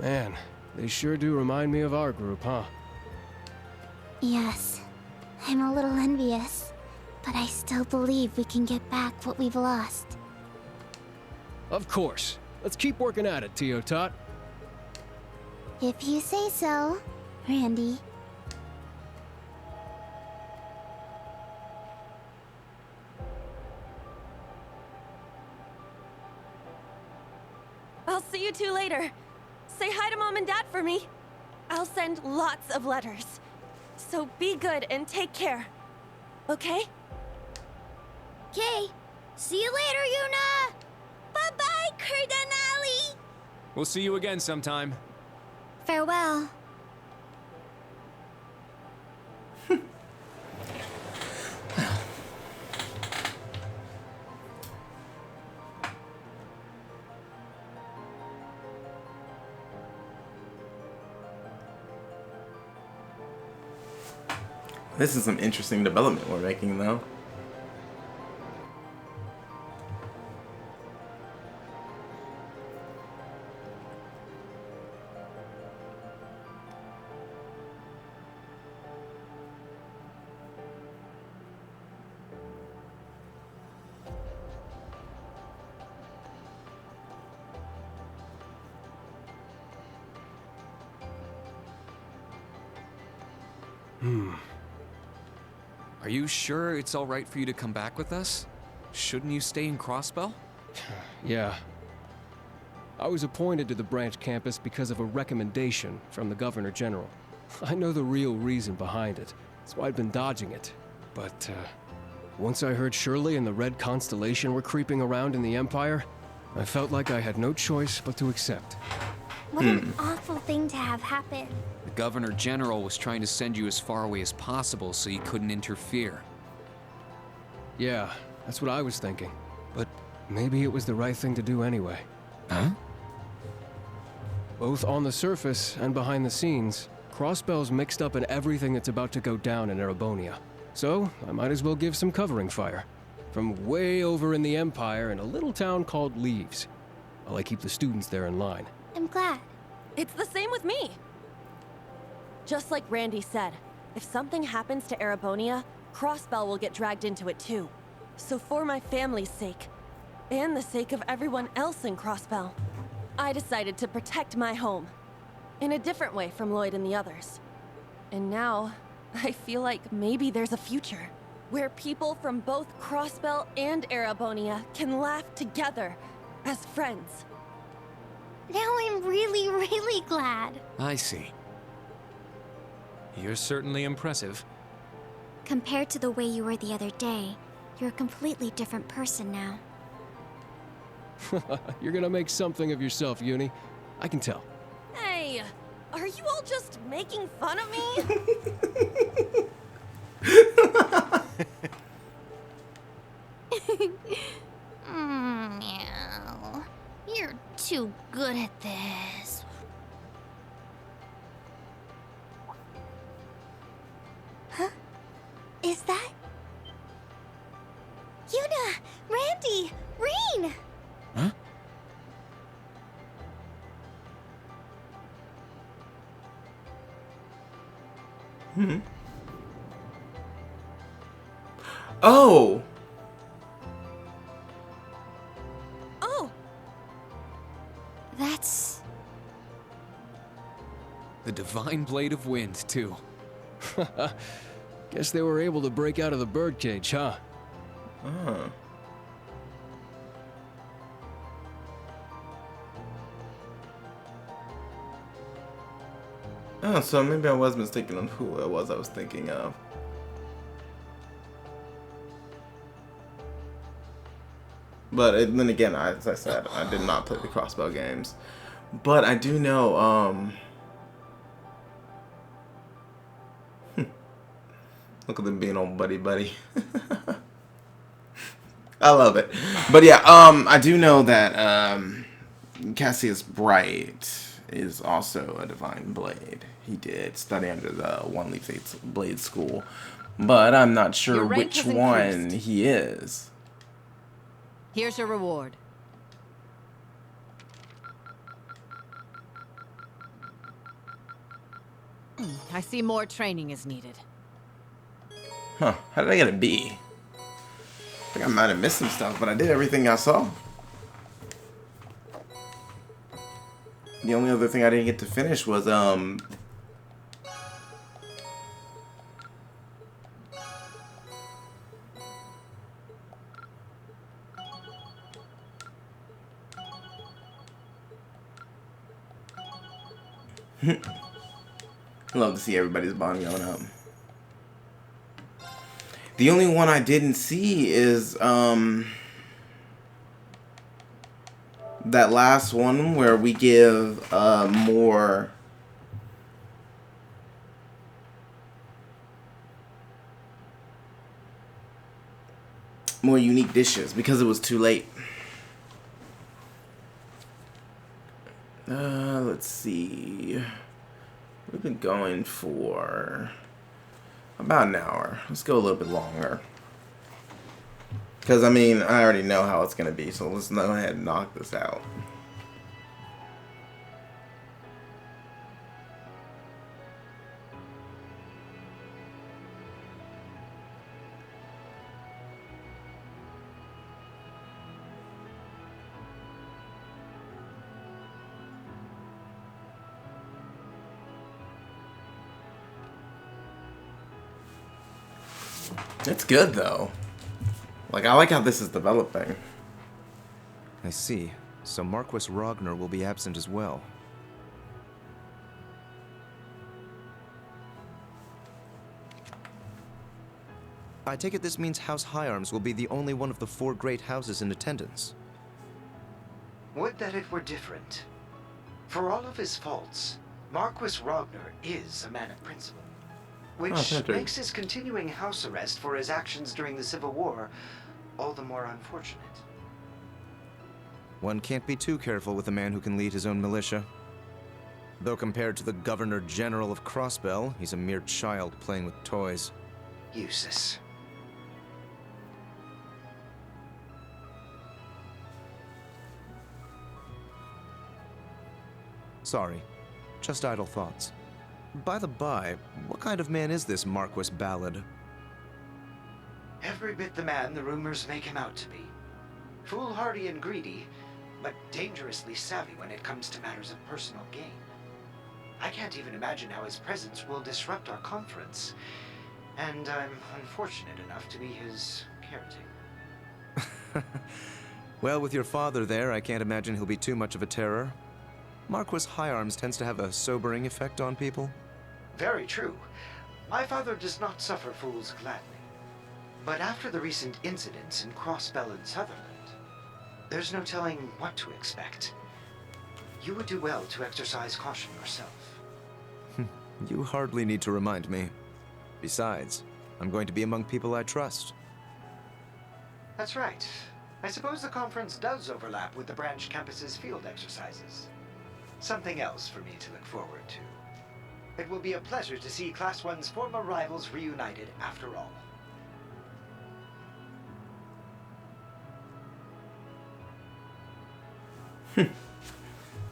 Man, they sure do remind me of our group, huh? Yes, I'm a little envious, but I still believe we can get back what we've lost. Of course. Let's keep working at it, Teotot. If you say so, Randy. I'll see you two later. Say hi to Mom and Dad for me. I'll send lots of letters. So be good and take care. Okay? Okay. See you later, Yuna! Bye-bye, Cardinali! We'll see you again sometime. Farewell. This is some interesting development we're making, though. Are you sure it's all right for you to come back with us? Shouldn't you stay in CrossBell? Yeah. I was appointed to the branch campus because of a recommendation from the Governor General. I know the real reason behind it. That's why I'd been dodging it. But, once I heard Shirley and the Red Constellation were creeping around in the Empire, I felt like I had no choice but to accept. What an awful thing to have happen. The Governor General was trying to send you as far away as possible so you couldn't interfere. Yeah, that's what I was thinking. But maybe it was the right thing to do anyway. Huh? Both on the surface and behind the scenes, CrossBell's mixed up in everything that's about to go down in Erebonia. So, I might as well give some covering fire. From way over in the Empire in a little town called Leaves. While I keep the students there in line. I'm glad. It's the same with me. Just like Randy said, if something happens to Erebonia, CrossBell will get dragged into it too. So for my family's sake, and the sake of everyone else in CrossBell, I decided to protect my home. In a different way from Lloyd and the others. And now, I feel like maybe there's a future. Where people from both CrossBell and Erebonia can laugh together as friends. Now I'm really, really glad. I see. You're certainly impressive. Compared to the way you were the other day, you're a completely different person now. You're gonna make something of yourself, Uni. I can tell. Hey, are you all just making fun of me? Meow. You're too good at this. Huh? Is that... Yuna! Randy! Reen! Huh? Oh! Oh! That's... The Divine Blade of Wind, too. Guess they were able to break out of the birdcage, huh? Oh. Oh, so maybe I was mistaken on who it was I was thinking of. But then again, as I said, I did not play the CrossBell games. But I do know, look at them being all buddy-buddy. I love it. But yeah, I do know that Cassius Bright is also a Divine Blade. He did study under the One Leaf Blade School. But I'm not sure which one he is. Here's your reward. I see more training is needed. Huh, how did I get a B? I think I might have missed some stuff, but I did everything I saw. The only other thing I didn't get to finish was, love to see everybody's bond going up. The only one I didn't see is that last one where we give more unique dishes because it was too late. Let's see. We've been going for about an hour. Let's go a little bit longer. Because, I mean, I already know how it's going to be, so let's go ahead and knock this out. It's good, though. Like, I like how this is developing. I see. So Marquis Ragnar will be absent as well. I take it this means House Higharms will be the only one of the 4 great houses in attendance. Would that it were different. For all of his faults, Marquis Ragnar is a man of principle. Which makes his continuing house arrest for his actions during the Civil War all the more unfortunate. One can't be too careful with a man who can lead his own militia. Though compared to the Governor General of CrossBell, he's a mere child playing with toys. Useless. Sorry, just idle thoughts. By the by, what kind of man is this Marquis Ballad? Every bit the man the rumors make him out to be. Foolhardy and greedy, but dangerously savvy when it comes to matters of personal gain. I can't even imagine how his presence will disrupt our conference, and I'm unfortunate enough to be his caretaker. Well, with your father there, I can't imagine he'll be too much of a terror. Marquis Higharms tends to have a sobering effect on people. Very true. My father does not suffer fools gladly. But after the recent incidents in CrossBell and Sutherland, there's no telling what to expect. You would do well to exercise caution yourself. You hardly need to remind me. Besides, I'm going to be among people I trust. That's right. I suppose the conference does overlap with the branch campus's field exercises. Something else for me to look forward to. It will be a pleasure to see Class 1's former rivals reunited after all.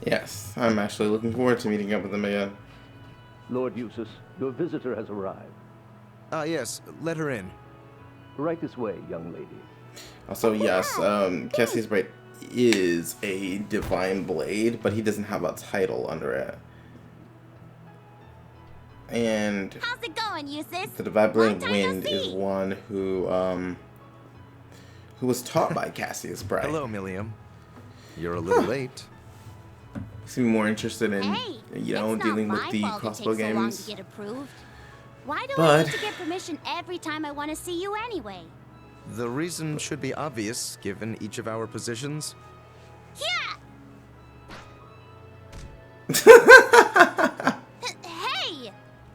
Yes, I'm actually looking forward to meeting up with them again. Lord Eustace, your visitor has arrived. Ah, yes. Let her in. Right this way, young lady. Also, yes, Cassius Bright is a divine blade, but he doesn't have a title under it. And how's it going, Eustace? the divine blade Wind is one who was taught by Cassius Bright. Hello, Milliam. You're a little late. Seem more interested in, you know, dealing with the So CrossBell long games. to get approved. Why do I But need to get permission every time I want to see you anyway? The reason should be obvious, given each of our positions. Yeah! Hey!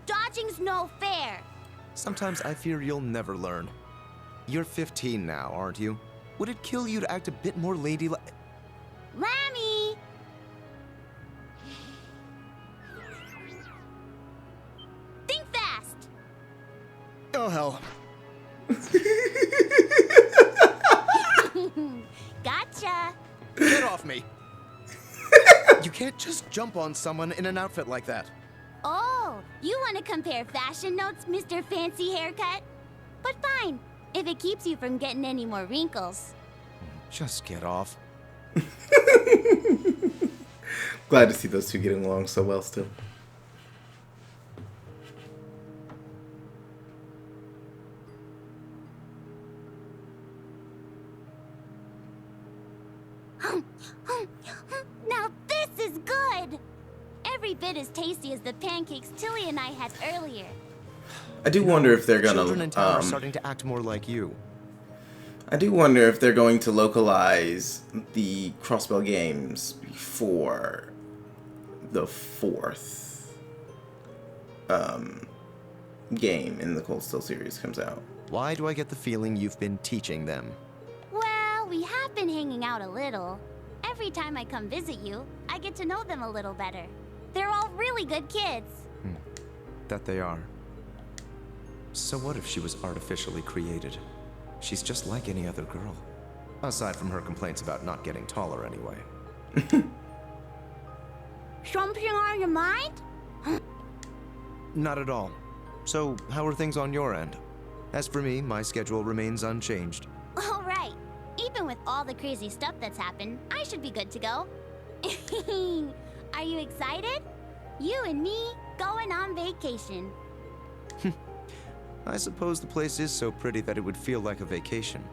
Dodging's no fair. Sometimes I fear you'll never learn. You're 15 now, aren't you? Would it kill you to act a bit more ladylike? Lammy! Think fast! Oh, hell. Gotcha! Get off me! You can't just jump on someone in an outfit like that. Oh, you want to compare fashion notes, Mr. Fancy Haircut? But fine, if it keeps you from getting any more wrinkles. Just get off. Glad to see those two getting along so well still. Now this is good! Every bit as tasty as the pancakes Tilly and I had earlier. I do wonder if they're gonna. Children in town are starting to act more like you. I do wonder if they're going to localize the CrossBell games before the fourth game in the Cold Steel series comes out. Why do I get the feeling you've been teaching them? Well, we have been hanging out a little. Every time I come visit you, I get to know them a little better. They're all really good kids. That they are. So what if she was artificially created? She's just like any other girl. Aside from her complaints about not getting taller anyway. Something on your mind? Not at all. So, how are things on your end? As for me, my schedule remains unchanged. All right. Even with all the crazy stuff that's happened, I should be good to go. Are you excited? You and me going on vacation. I suppose the place is so pretty that it would feel like a vacation.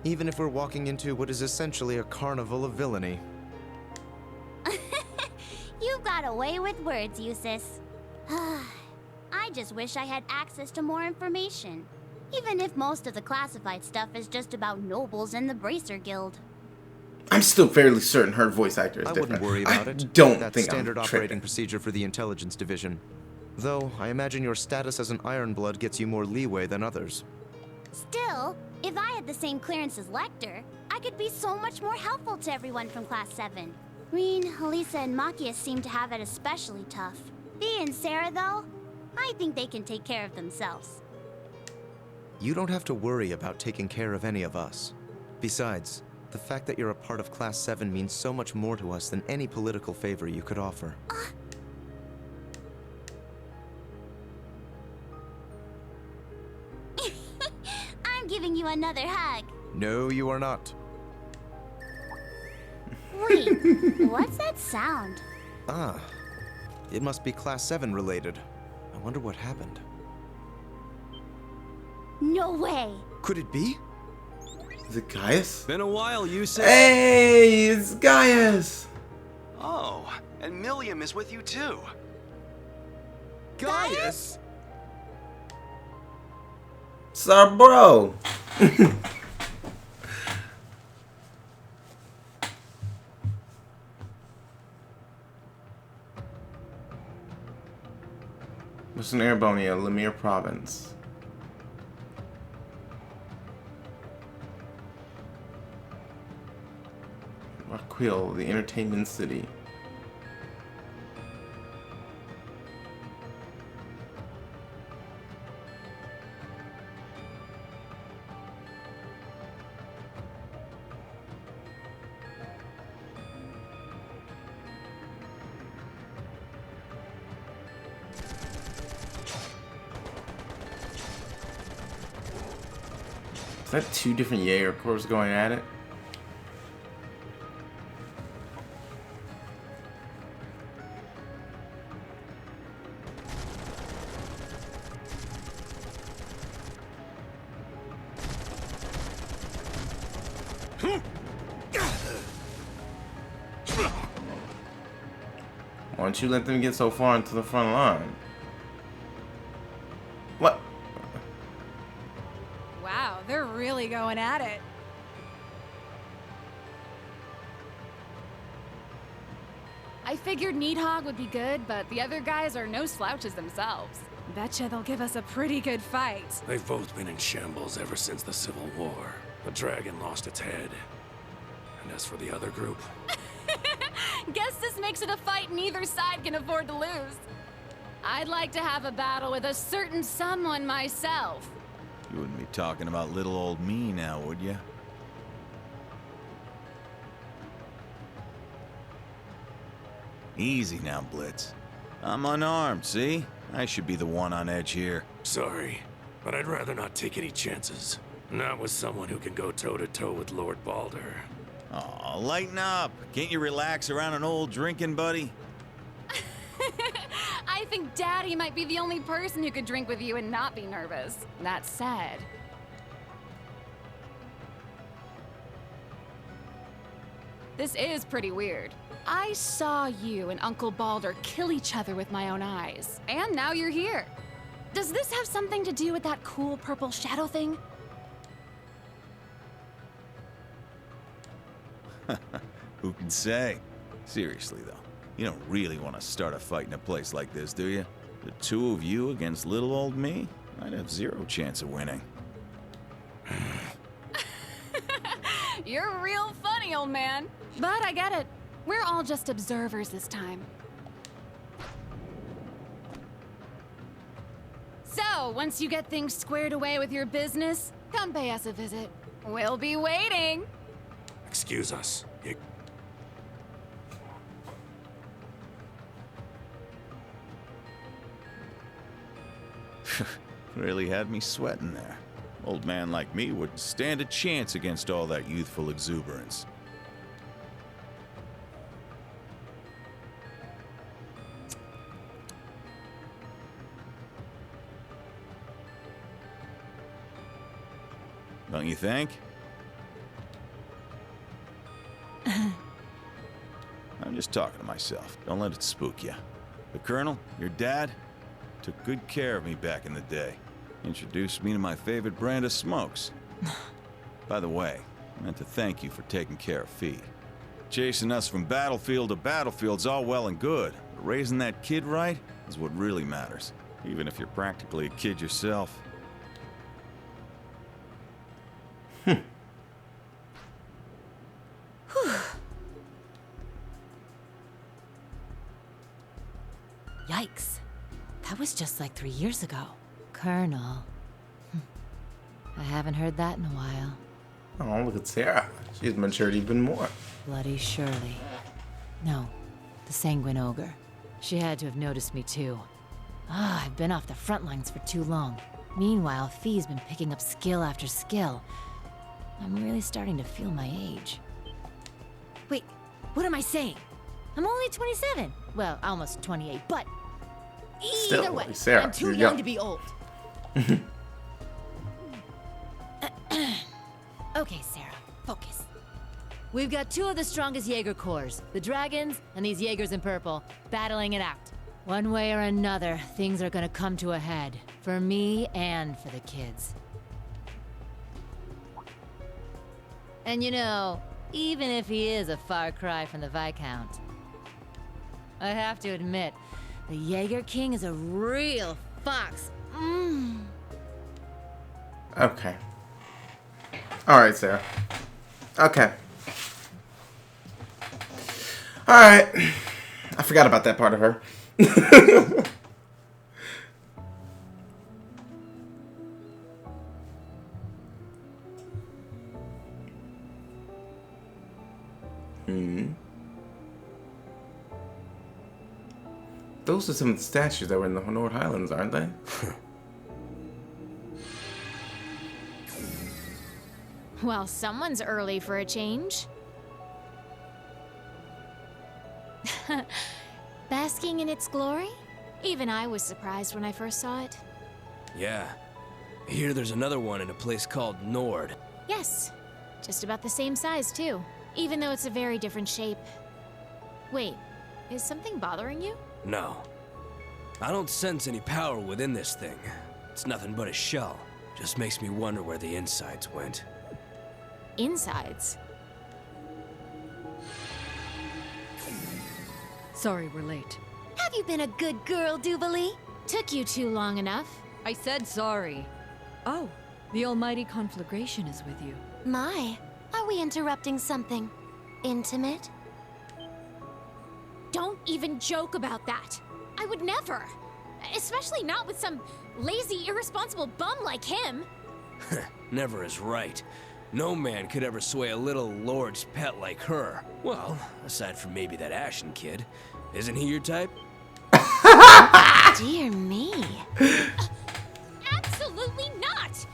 Even if we're walking into what is essentially a carnival of villainy. You've got a way with words, Eustace. I just wish I had access to more information. Even if most of the classified stuff is just about nobles and the Bracer Guild. I'm still fairly certain her voice actor is different. I wouldn't worry about it. Don't That's think standard I'm operating tripping. procedure for the intelligence division. Though, I imagine your status as an Ironblood gets you more leeway than others. Still, if I had the same clearance as Lecter, I could be so much more helpful to everyone from Class 7. Reen, Elisa, and Machias seem to have it especially tough. Bea and Sarah, though, I think they can take care of themselves. You don't have to worry about taking care of any of us. Besides, the fact that you're a part of Class 7 means so much more to us than any political favor you could offer. I'm giving you another hug. No, you are not. Wait, what's that sound? Ah, it must be Class 7 related. I wonder what happened. No way. Could it be? Is it Gaius? Been a while, Eustace. Hey, it's Gaius. Oh, and Milliam is with you too. Gaius? It's our bro. Western Arabonia, Lemire Province. Raquil, the entertainment city. Is that two different Jaeger Corps going at it? Why don't you let them get so far into the front line? What? Wow, they're really going at it. I figured Needhog would be good, but the other guys are no slouches themselves. Betcha they'll give us a pretty good fight. They've both been in shambles ever since the Civil War. The dragon lost its head. And as for the other group, Guess this makes it a fight neither side can afford to lose. I'd like to have a battle with a certain someone myself. You wouldn't be talking about little old me now, would you? Easy now, Blitz. I'm unarmed, see? I should be the one on edge here. sorry, but I'd rather not take any chances. Not with someone who can go toe-to-toe with Lord Balder. Aw, lighten up. Can't you relax around an old drinking buddy? I think Daddy might be the only person who could drink with you and not be nervous. That said, this is pretty weird. I saw you and Uncle Balder kill each other with my own eyes, and now you're here. Does this have something to do with that cool purple shadow thing? Who can say? Seriously, though, you don't really want to start a fight in a place like this, do you? The two of you against little old me? I'd have zero chance of winning. You're real funny, old man. But I get it. We're all just observers this time. So, once you get things squared away with your business, come pay us a visit. We'll be waiting. Excuse us. Really had me sweating there. Old man like me wouldn't stand a chance against all that youthful exuberance. Don't you think? I'm just talking to myself. Don't let it spook you. The Colonel, your dad, took good care of me back in the day. Introduced me to my favorite brand of smokes. By the way, I meant to thank you for taking care of Fee. Chasing us from battlefield to battlefield's all well and good, but raising that kid right is what really matters, even if you're practically a kid yourself. Yikes. That was just like 3 years ago. Colonel. I haven't heard that in a while. Oh, look at Sarah. She's matured even more. Bloody Shirley. No, the Sanguine Ogre. She had to have noticed me too. I've been off the front lines for too long. Meanwhile, Fee's been picking up skill after skill. I'm really starting to feel my age. Wait, what am I saying? I'm only 27. Well, almost 28, but Still, either way, Sarah, I'm too you're young young to be old. Okay, Sarah, focus. We've got two of the strongest Jaeger corps, the Dragons and these Jaegers in purple, battling it out. One way or another, things are gonna come to a head. For me and for the kids. And you know, even if he is a far cry from the Viscount, I have to admit, the Jaeger King is a real fox. Okay. Alright, Sarah. Okay. Alright. I forgot about that part of her. Those are some of the statues that were in the North Highlands, aren't they? Well, someone's early for a change. Basking in its glory? Even I was surprised when I first saw it. Yeah. I hear there's another one in a place called Nord. Yes, just about the same size, too. Even though it's a very different shape. Wait, is something bothering you? No. I don't sense any power within this thing. It's nothing but a shell. Just makes me wonder where the insides went. Insides? Sorry we're late. Have you been a good girl, Jubilee? Took you too long enough. I said sorry. Oh, the almighty conflagration is with you. My, are we interrupting something intimate? Don't even joke about that. I would never. Especially not with some lazy, irresponsible bum like him. Never is right. No man could ever sway a little lord's pet like her. Well, aside from maybe that Ashen kid. Isn't he your type? Dear me. Absolutely not!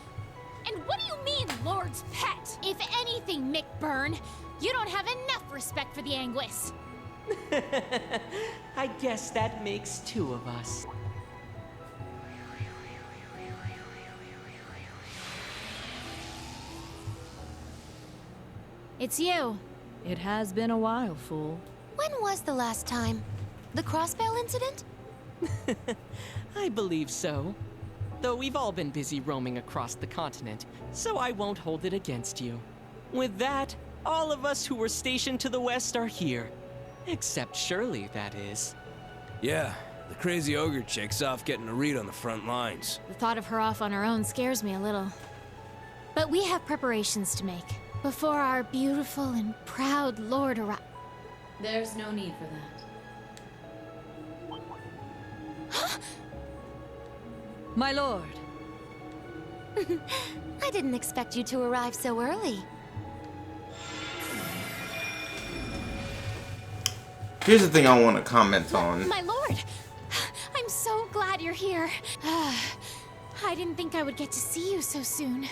And what do you mean, Lord's pet? If anything, Mick Byrne, you don't have enough respect for the Anguis. I guess that makes two of us. It's you. It has been a while, fool. When was the last time? The CrossBell incident? I believe so. though we've all been busy roaming across the continent, so I won't hold it against you. With that, all of us who were stationed to the west are here. Except Shirley, that is. Yeah, the crazy ogre chick's off getting a read on the front lines. The thought of her off on her own scares me a little. But we have preparations to make before our beautiful and proud lord arrives. There's no need for that. My lord. I didn't expect you to arrive so early. Here's the thing I want to comment on. My lord! I'm so glad you're here. I didn't think I would get to see you so soon.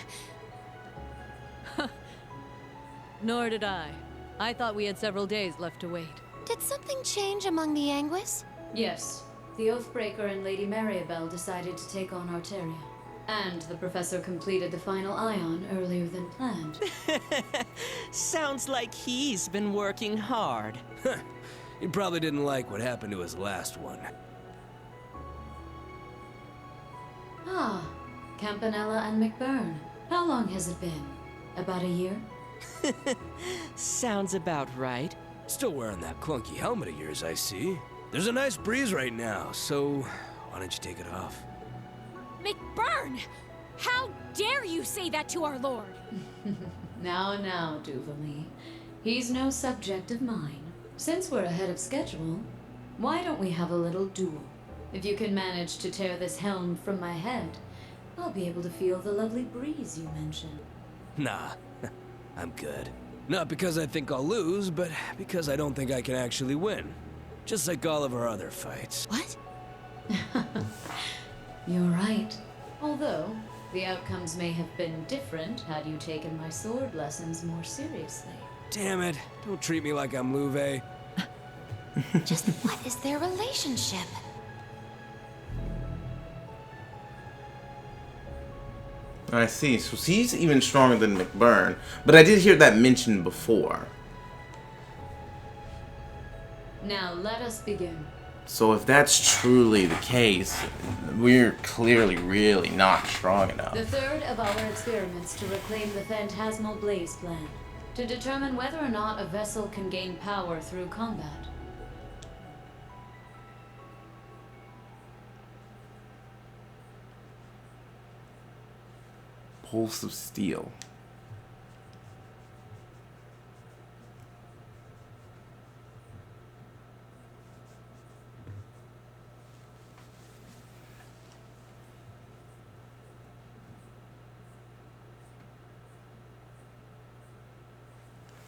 Nor did I. I thought we had several days left to wait. Did something change among the Anguis? Yes. The Oathbreaker and Lady Maribel decided to take on Arteria. And the professor completed the final ion earlier than planned. Sounds like he's been working hard. He probably didn't like what happened to his last one. Ah, Campanella and McBurn. How long has it been? About a year? Sounds about right. Still wearing that clunky helmet of yours, I see. There's a nice breeze right now, so why don't you take it off? McBurn! How dare you say that to our lord? Now, Duvali. He's no subject of mine. Since we're ahead of schedule, why don't we have a little duel? If you can manage to tear this helm from my head, I'll be able to feel the lovely breeze you mentioned. Nah, I'm good. Not because I think I'll lose, but because I don't think I can actually win. Just like all of our other fights. What? You're right. Although, the outcomes may have been different had you taken my sword lessons more seriously. Damn it, don't treat me like I'm Louve. Just what is their relationship? I see. So he's even stronger than McBurn. But I did hear that mentioned before. Now let us begin. So if that's truly the case, we're clearly really not strong enough. The third of our experiments to reclaim the Phantasmal Blaze plan. To determine whether or not a vessel can gain power through combat. Pulse of Steel.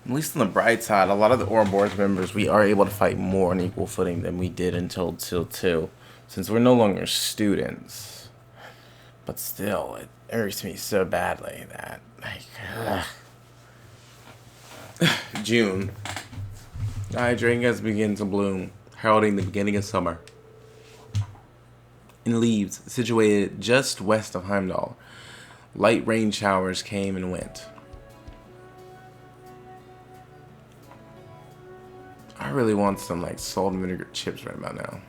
At least on the bright side, a lot of the Ouroboros members, we are able to fight more on equal footing than we did until Till 2, since we're no longer students. But still, it irritates me so badly that, like, June. Hydrangeas begin to bloom, heralding the beginning of summer. In Leaves, situated just west of Heimdall, light rain showers came and went. I really want some like salt and vinegar chips right about now.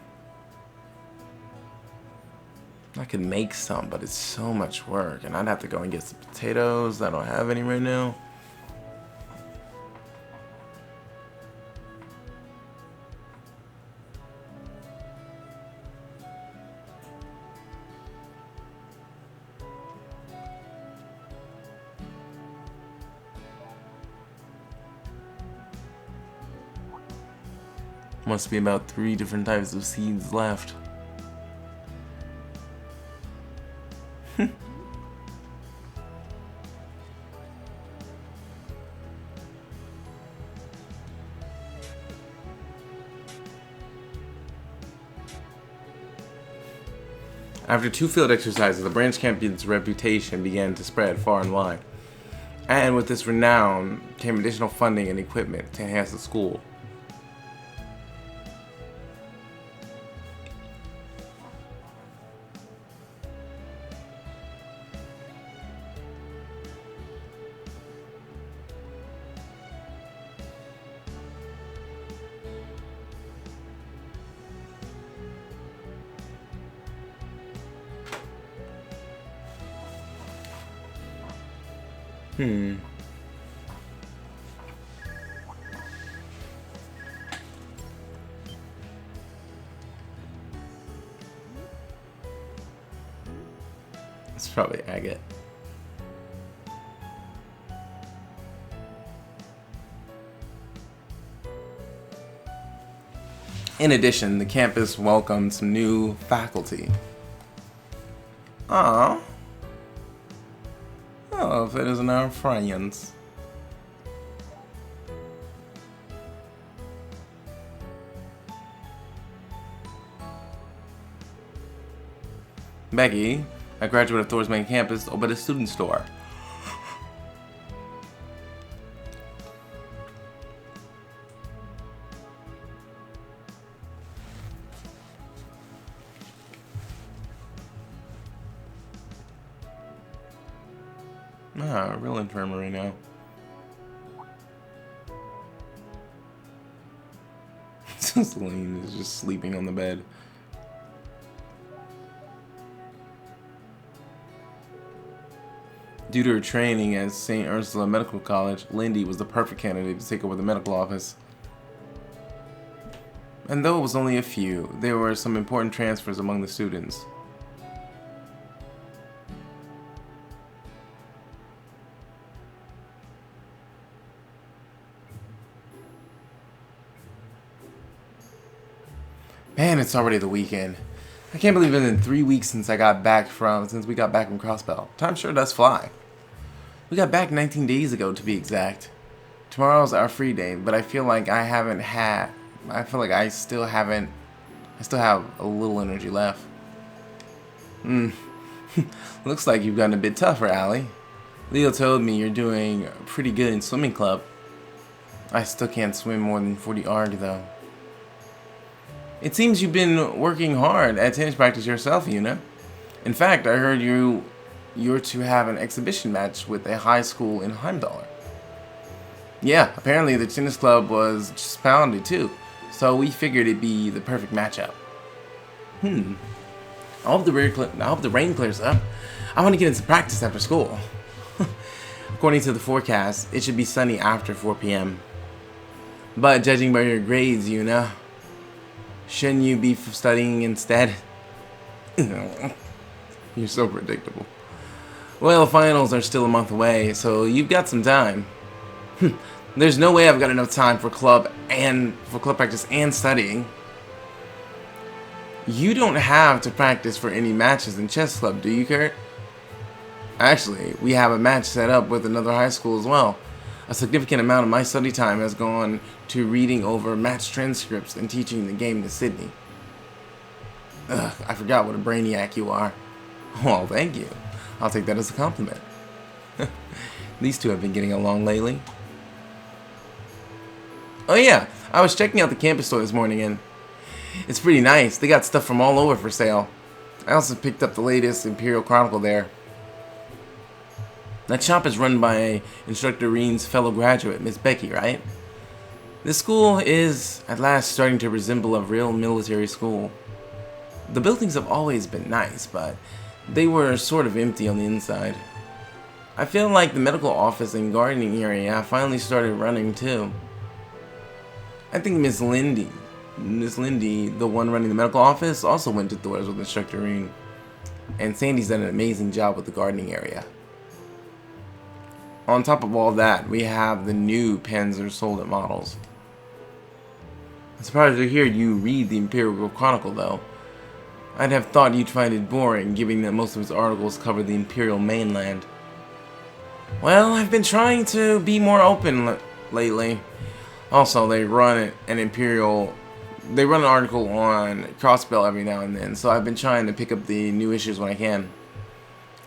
I could make some, but it's so much work, and I'd have to go and get some potatoes. I don't have any right now. Must be about 3 different types of seeds left. After 2 field exercises, the branch champion's reputation began to spread far and wide. And with this renown came additional funding and equipment to enhance the school. It's probably agate. In addition, the campus welcomed some new faculty. Ah, oh, if it isn't our friends. Becky, a graduate of Thor's main campus, opened a student store. Ah, real infirmary now. Celine is just sleeping on the bed. Due to her training at St. Ursula Medical College, Lindy was the perfect candidate to take over the medical office. And though it was only a few, there were some important transfers among the students. Man, it's already the weekend. I can't believe it's been 3 weeks since we got back from CrossBell. Time sure does fly. We got back 19 days ago to be exact. Tomorrow's our free day, but I feel like I still have a little energy left. Looks like you've gotten a bit tougher, Allie. Leo told me you're doing pretty good in swimming club. I still can't swim more than 40 ARG though. It seems you've been working hard at tennis practice yourself, Yuna. In fact, I heard you're to have an exhibition match with a high school in Heimdall. Yeah, apparently the tennis club was just founded too, so we figured it'd be the perfect matchup. I hope the rain clears up. I want to get into practice after school. According to the forecast, it should be sunny after 4 p.m. But judging by your grades, Yuna, shouldn't you be studying instead? You're so predictable. Well, finals are still a month away, so you've got some time. There's no way I've got enough time for club practice and studying. You don't have to practice for any matches in chess club, do you, Kurt? Actually, we have a match set up with another high school as well. A significant amount of my study time has gone to reading over match transcripts and teaching the game to Sydney. Ugh, I forgot what a brainiac you are. Well, thank you. I'll take that as a compliment. These two have been getting along lately. Oh yeah, I was checking out the campus store this morning and it's pretty nice. They got stuff from all over for sale. I also picked up the latest Imperial Chronicle there. That shop is run by Instructor Reen's fellow graduate, Miss Becky, right? This school is, at last, starting to resemble a real military school. The buildings have always been nice, but they were sort of empty on the inside. I feel like the medical office and gardening area finally started running too. I think Miss Lindy, the one running the medical office, also went to Thor's with Instructor Reen. And Sandy's done an amazing job with the gardening area. On top of all that, we have the new pens that are sold at models. I'm surprised to hear you read the Imperial Chronicle though. I'd have thought you'd find it boring, given that most of its articles cover the Imperial mainland. Well, I've been trying to be more open lately. Also, they run an article on CrossBell every now and then, so I've been trying to pick up the new issues when I can.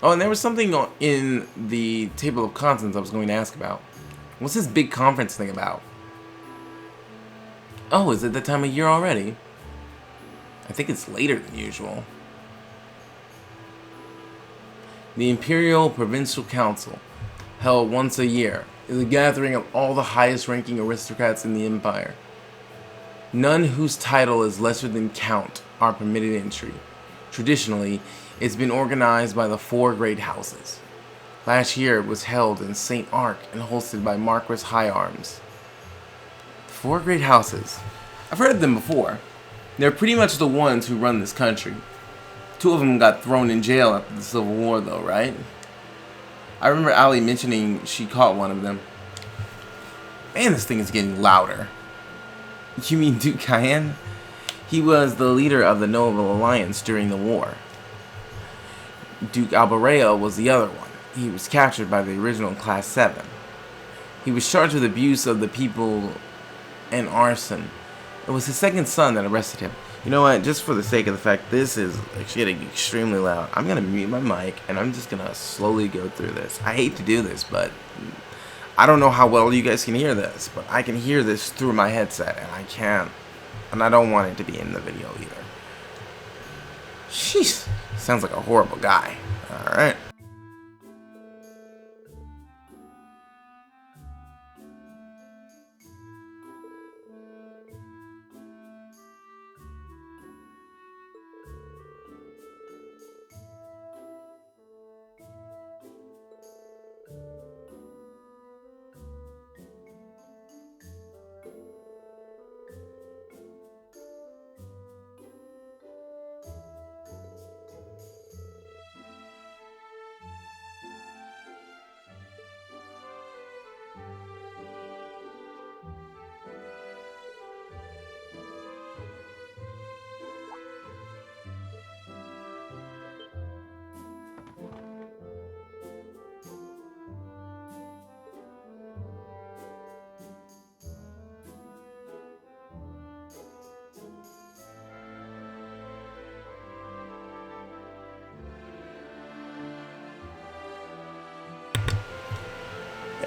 Oh, and there was something in the table of contents I was going to ask about. What's this big conference thing about? Oh, is it that time of year already? I think it's later than usual. The Imperial Provincial Council, held once a year, is a gathering of all the highest-ranking aristocrats in the Empire. None whose title is lesser than Count are permitted entry. Traditionally, it's been organized by the 4 great houses. Last year it was held in St. Arc and hosted by Marquis High Arms. 4 great houses. I've heard of them before. They're pretty much the ones who run this country. 2 of them got thrown in jail after the Civil War though, right? I remember Allie mentioning she caught one of them. Man, this thing is getting louder. You mean Duke Cayenne? He was the leader of the Noble Alliance during the war. Duke Albareo was the other one. He was captured by the original Class 7. He was charged with abuse of the people and arson. It was his second son that arrested him. You know what, just for the sake of the fact this is getting extremely loud, I'm going to mute my mic and I'm just going to slowly go through this. I hate to do this, but I don't know how well you guys can hear this, but I can hear this through my headset and I can't, and I don't want it to be in the video either. Sheesh, sounds like a horrible guy. Alright.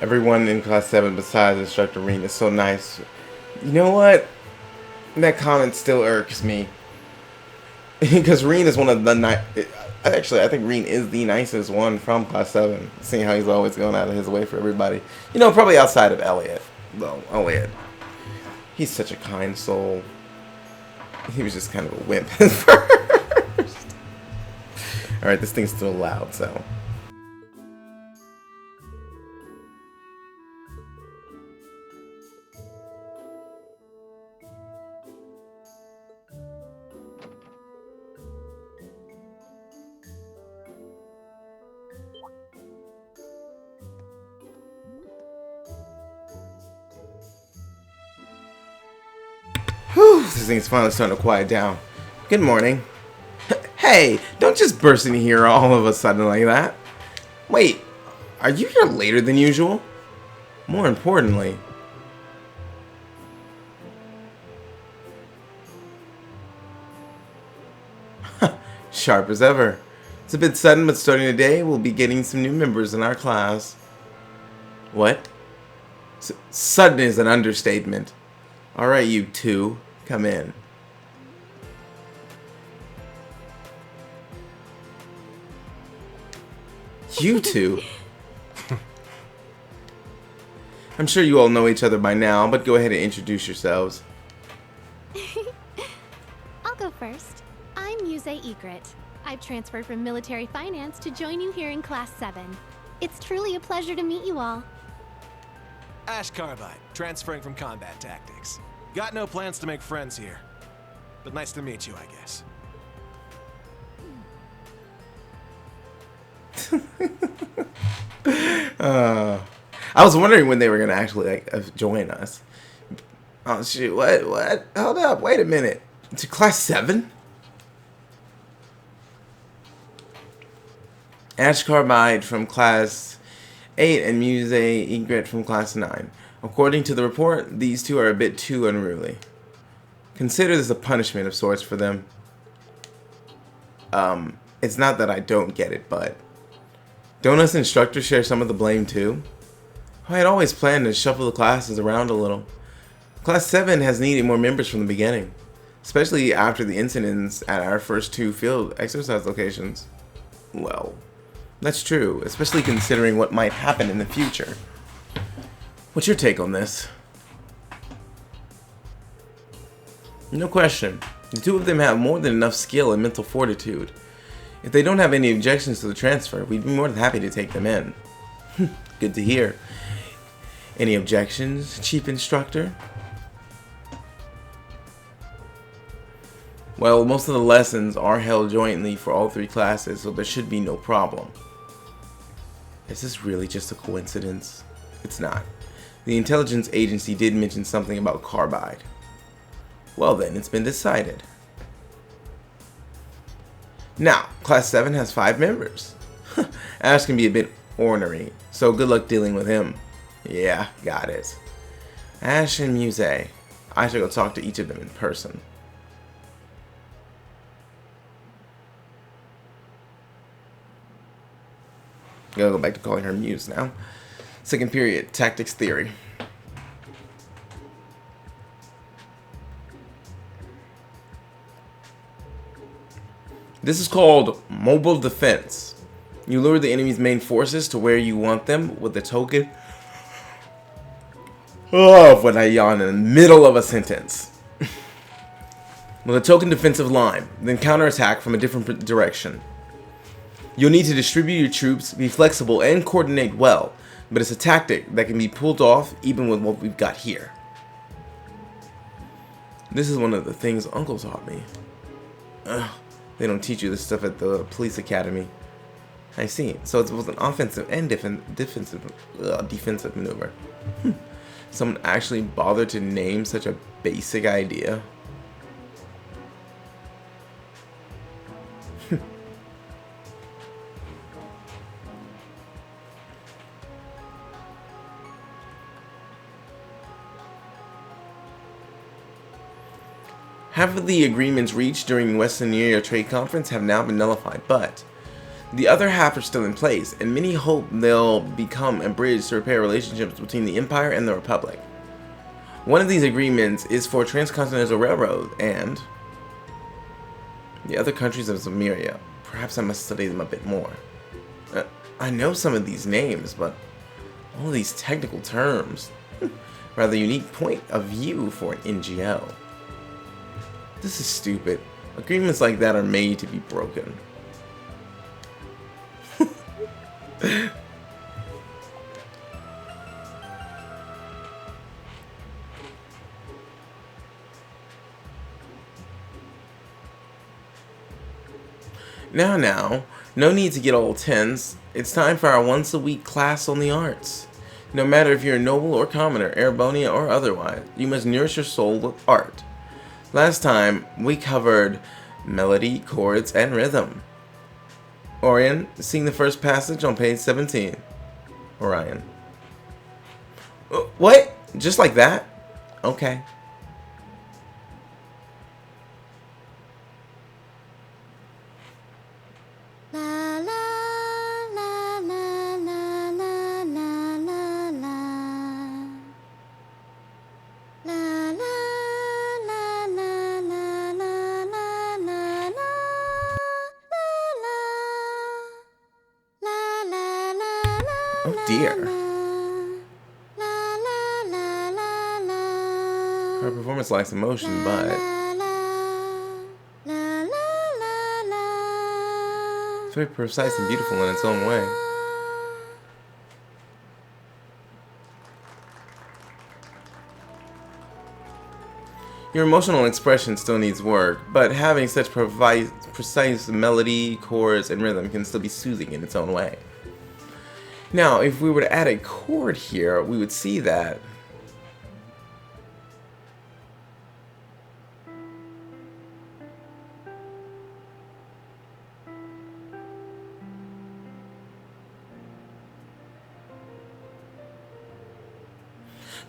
Everyone in Class 7 besides Instructor Reen is so nice. You know what? That comment still irks me. Because Reen is one of the actually, I think Reen is the nicest one from Class 7. Seeing how he's always going out of his way for everybody. You know, probably outside of Elliot. Though, Elliot. He's such a kind soul. He was just kind of a wimp at first. Alright, this thing's still loud, so... Whew, this thing's finally starting to quiet down. Good morning. Hey, don't just burst in here all of a sudden like that. Wait, are you here later than usual? More importantly... Sharp as ever. It's a bit sudden, but starting today, we'll be getting some new members in our class. What? Sudden is an understatement. Alright, you two. Come in. You two? I'm sure you all know each other by now, but go ahead and introduce yourselves. I'll go first. I'm Muse Egret. I've transferred from military finance to join you here in Class 7. It's truly a pleasure to meet you all. Ash Carbide, transferring from combat tactics. Got no plans to make friends here. But nice to meet you, I guess. I was wondering when they were gonna actually join us. Oh shoot! What? Hold up! Wait a minute. To Class 7? Ash Carbide from Class 8 and Muse Egret from Class 9. According to the report, these two are a bit too unruly. Consider this a punishment of sorts for them. It's not that I don't get it, but... Don't us instructors share some of the blame too? I had always planned to shuffle the classes around a little. Class 7 has needed more members from the beginning. Especially after the incidents at our first 2 field exercise locations. Well, that's true, especially considering what might happen in the future. What's your take on this? No question. The two of them have more than enough skill and mental fortitude. If they don't have any objections to the transfer, we'd be more than happy to take them in. Good to hear. Any objections, Chief Instructor? Well, most of the lessons are held jointly for all 3 classes, so there should be no problem. Is this really just a coincidence? It's not. The intelligence agency did mention something about carbide. Well then, it's been decided. Now, Class 7 has 5 members. Ash can be a bit ornery, so good luck dealing with him. Yeah, got it. Ash and Muse. I should go talk to each of them in person. Gotta go back to calling her Muse now. Second period, Tactics Theory. This is called Mobile Defense. You lure the enemy's main forces to where you want them with the token. Oh, when I yawn in the middle of a sentence. With a token defensive line, then counterattack from a different direction. You'll need to distribute your troops, be flexible, and coordinate well, but it's a tactic that can be pulled off even with what we've got here. This is one of the things Uncle taught me. Ugh, they don't teach you this stuff at the police academy. I see. So it's both an offensive and defensive maneuver. Someone actually bothered to name such a basic idea. Half of the agreements reached during Western Area Trade Conference have now been nullified, but the other half are still in place, and many hope they'll become a bridge to repair relationships between the Empire and the Republic. One of these agreements is for Transcontinental Railroad and the other countries of Zemeria. Perhaps I must study them a bit more. I know some of these names, but all of these technical terms. Rather unique point of view for an NGO. This is stupid. Agreements like that are made to be broken. Now, no need to get all tense. It's time for our once-a-week class on the arts. No matter if you're a noble or commoner, Erebonia or otherwise, you must nourish your soul with art. Last time, we covered melody, chords, and rhythm. Orion, sing the first passage on page 17. Orion. What? Just like that? Okay. Oh dear. Her performance lacks emotion, but it's very precise and beautiful in its own way. Your emotional expression still needs work, but having such precise melody, chords, and rhythm can still be soothing in its own way. Now, if we were to add a chord here, we would see that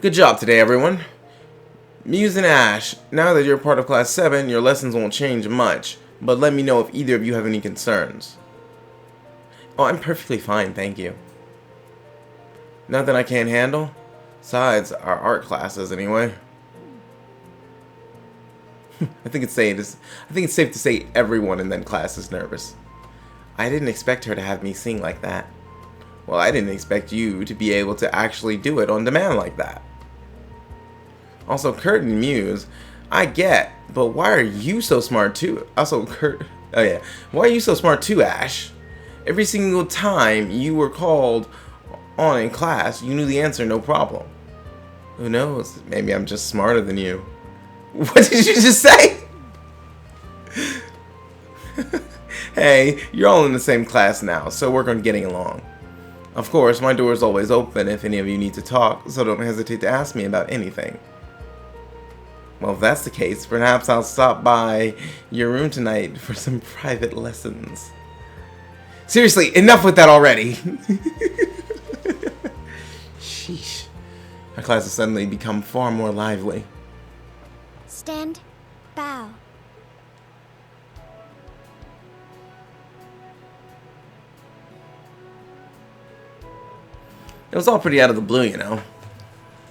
good job today, everyone. Muse and Ash, now that you're part of Class 7, your lessons won't change much, but let me know if either of you have any concerns. Oh, I'm perfectly fine, thank you. Nothing I can't handle? Besides, our art classes, anyway. I think it's safe to say everyone in that class is nervous. I didn't expect her to have me sing like that. Well, I didn't expect you to be able to actually do it on demand like that. Also, Kurt and Muse, I get, but why are you so smart too? Also, Kurt, Oh yeah. Why are you so smart too, Ash? Every single time you were called on in class, you knew the answer, no problem. Who knows? Maybe I'm just smarter than you. What did you just say? Hey, you're all in the same class now, so work on getting along. Of course, my door is always open if any of you need to talk, so don't hesitate to ask me about anything. Well, if that's the case, perhaps I'll stop by your room tonight for some private lessons. Seriously, enough with that already. Sheesh. My class has suddenly become far more lively. Stand. Bow. It was all pretty out of the blue, you know.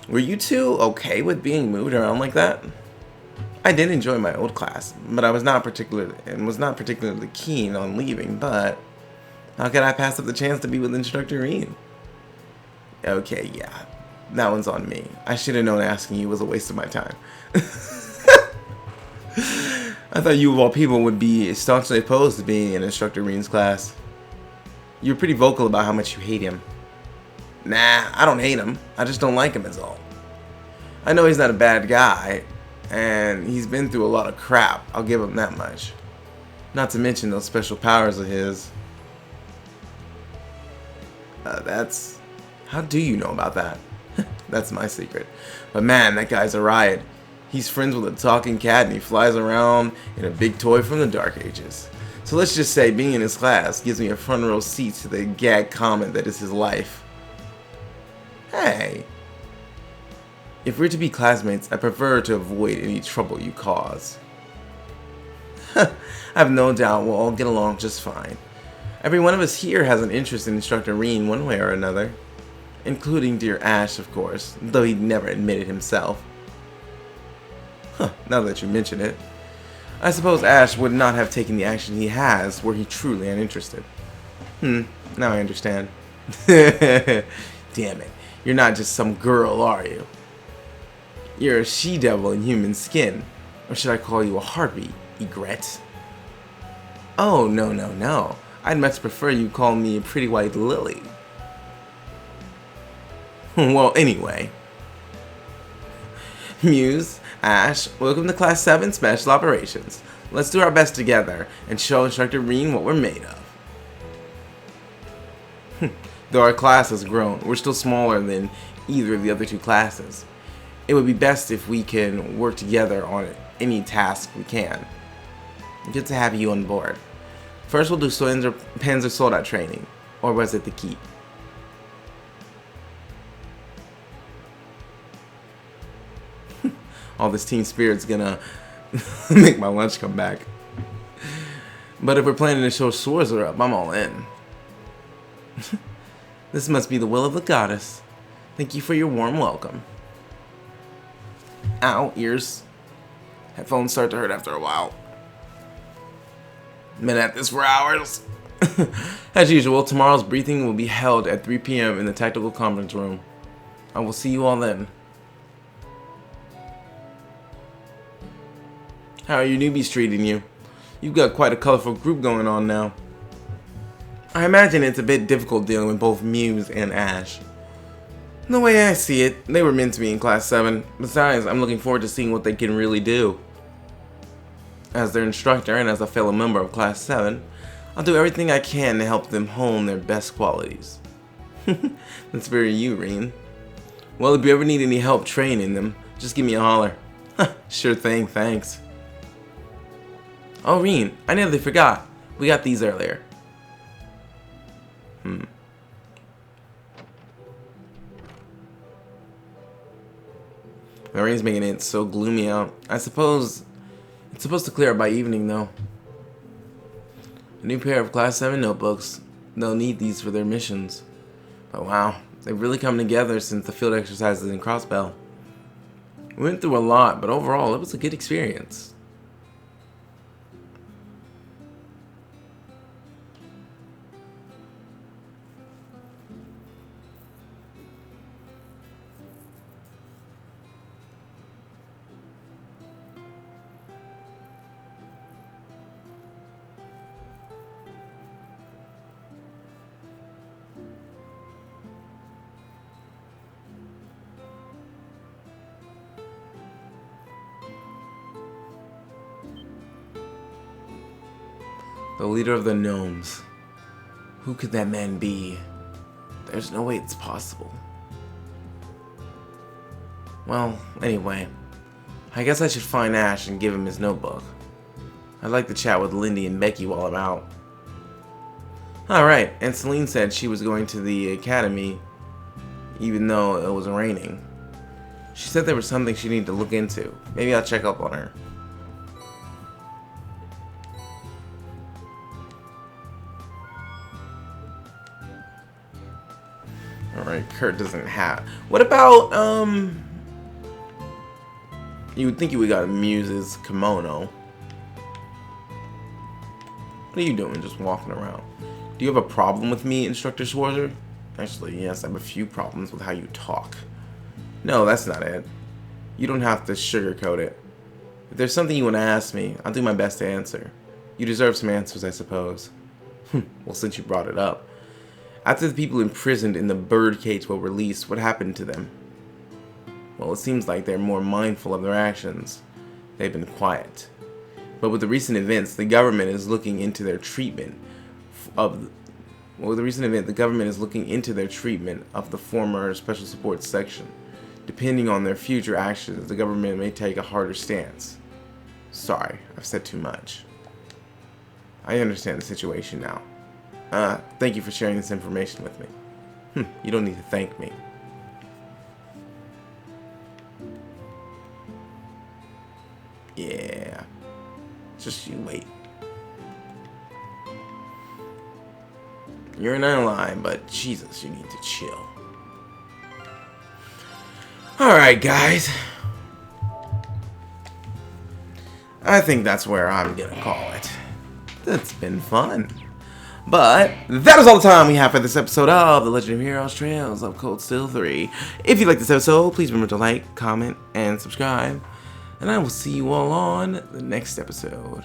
Were you two okay with being moved around like that? I did enjoy my old class, but I was not particularly keen on leaving, but how could I pass up the chance to be with Instructor Reed? Okay, yeah. That one's on me. I should have known asking you was a waste of my time. I thought you of all people would be staunchly opposed to being in Instructor Reed's class. You're pretty vocal about how much you hate him. Nah, I don't hate him. I just don't like him is all. I know he's not a bad guy, and he's been through a lot of crap. I'll give him that much. Not to mention those special powers of his. That's... How do you know about that? That's my secret. But man, that guy's a riot. He's friends with a talking cat and he flies around in a big toy from the Dark Ages. So let's just say being in his class gives me a front row seat to the gag comment that is his life. Hey. If we're to be classmates, I prefer to avoid any trouble you cause. I have no doubt we'll all get along just fine. Every one of us here has an interest in Instructor Reed one way or another. Including dear Ash, of course, though he'd never admit it himself. Huh, now that you mention it. I suppose Ash would not have taken the action he has were he truly uninterested. Now I understand. Damn it. You're not just some girl, are you? You're a she-devil in human skin. Or should I call you a heartbeat, egret? Oh, no, no, no. I'd much prefer you call me a pretty white lily. Well, anyway. Muse, Ash, welcome to Class 7 Special Operations. Let's do our best together and show Instructor Reed what we're made of. Though our class has grown, we're still smaller than either of the other two classes. It would be best if we can work together on any task we can. Good to have you on board. First we'll do Panzer Soldat training, or was it the Keep? All this team spirit's gonna make my lunch come back. But if we're planning to show swords are up, I'm all in. This must be the will of the goddess. Thank you for your warm welcome. Ow, ears. Headphones start to hurt after a while. Been at this for hours. As usual, tomorrow's briefing will be held at 3 p.m. in the tactical conference room. I will see you all then. How are your newbies treating you? You've got quite a colorful group going on now. I imagine it's a bit difficult dealing with both Muse and Ash. The way I see it, they were meant to be in Class 7. Besides, I'm looking forward to seeing what they can really do. As their instructor and as a fellow member of Class 7, I'll do everything I can to help them hone their best qualities. That's very you, Reen. Well, if you ever need any help training them, just give me a holler. Sure thing, thanks. Oh, Reen, I nearly forgot. We got these earlier. The rain's making it so gloomy out. I suppose it's supposed to clear up by evening, though. A new pair of Class 7 notebooks. They'll need these for their missions. But wow, they've really come together since the field exercises in CrossBell. We went through a lot, but overall, it was a good experience. The leader of the gnomes. Who could that man be? There's no way it's possible. Well, anyway, I guess I should find Ash and give him his notebook. I'd like to chat with Lindy and Becky while I'm out. Alright, and Celine said she was going to the academy even though it was raining. She said there was something she needed to look into. Maybe I'll check up on her. Alright, Kurt doesn't have... What about, you would think you would got Muse's kimono. What are you doing, just walking around? Do you have a problem with me, Instructor Schwarzer? Actually, yes, I have a few problems with how you talk. No, that's not it. You don't have to sugarcoat it. If there's something you want to ask me, I'll do my best to answer. You deserve some answers, I suppose. Well, since you brought it up. After the people imprisoned in the birdcage were released, what happened to them? Well, it seems like they're more mindful of their actions. They've been quiet. But with the recent events, the government is looking into their treatment of the former Special Support Section. Depending on their future actions, the government may take a harder stance. Sorry, I've said too much. I understand the situation now. Thank you for sharing this information with me. You don't need to thank me. Yeah. Just you wait. You're not lying, but Jesus, you need to chill. Alright, guys. I think that's where I'm gonna call it. That's been fun. But that is all the time we have for this episode of The Legend of Heroes Trails of Cold Steel 3. If you like this episode, please remember to like, comment, and subscribe. And I will see you all on the next episode.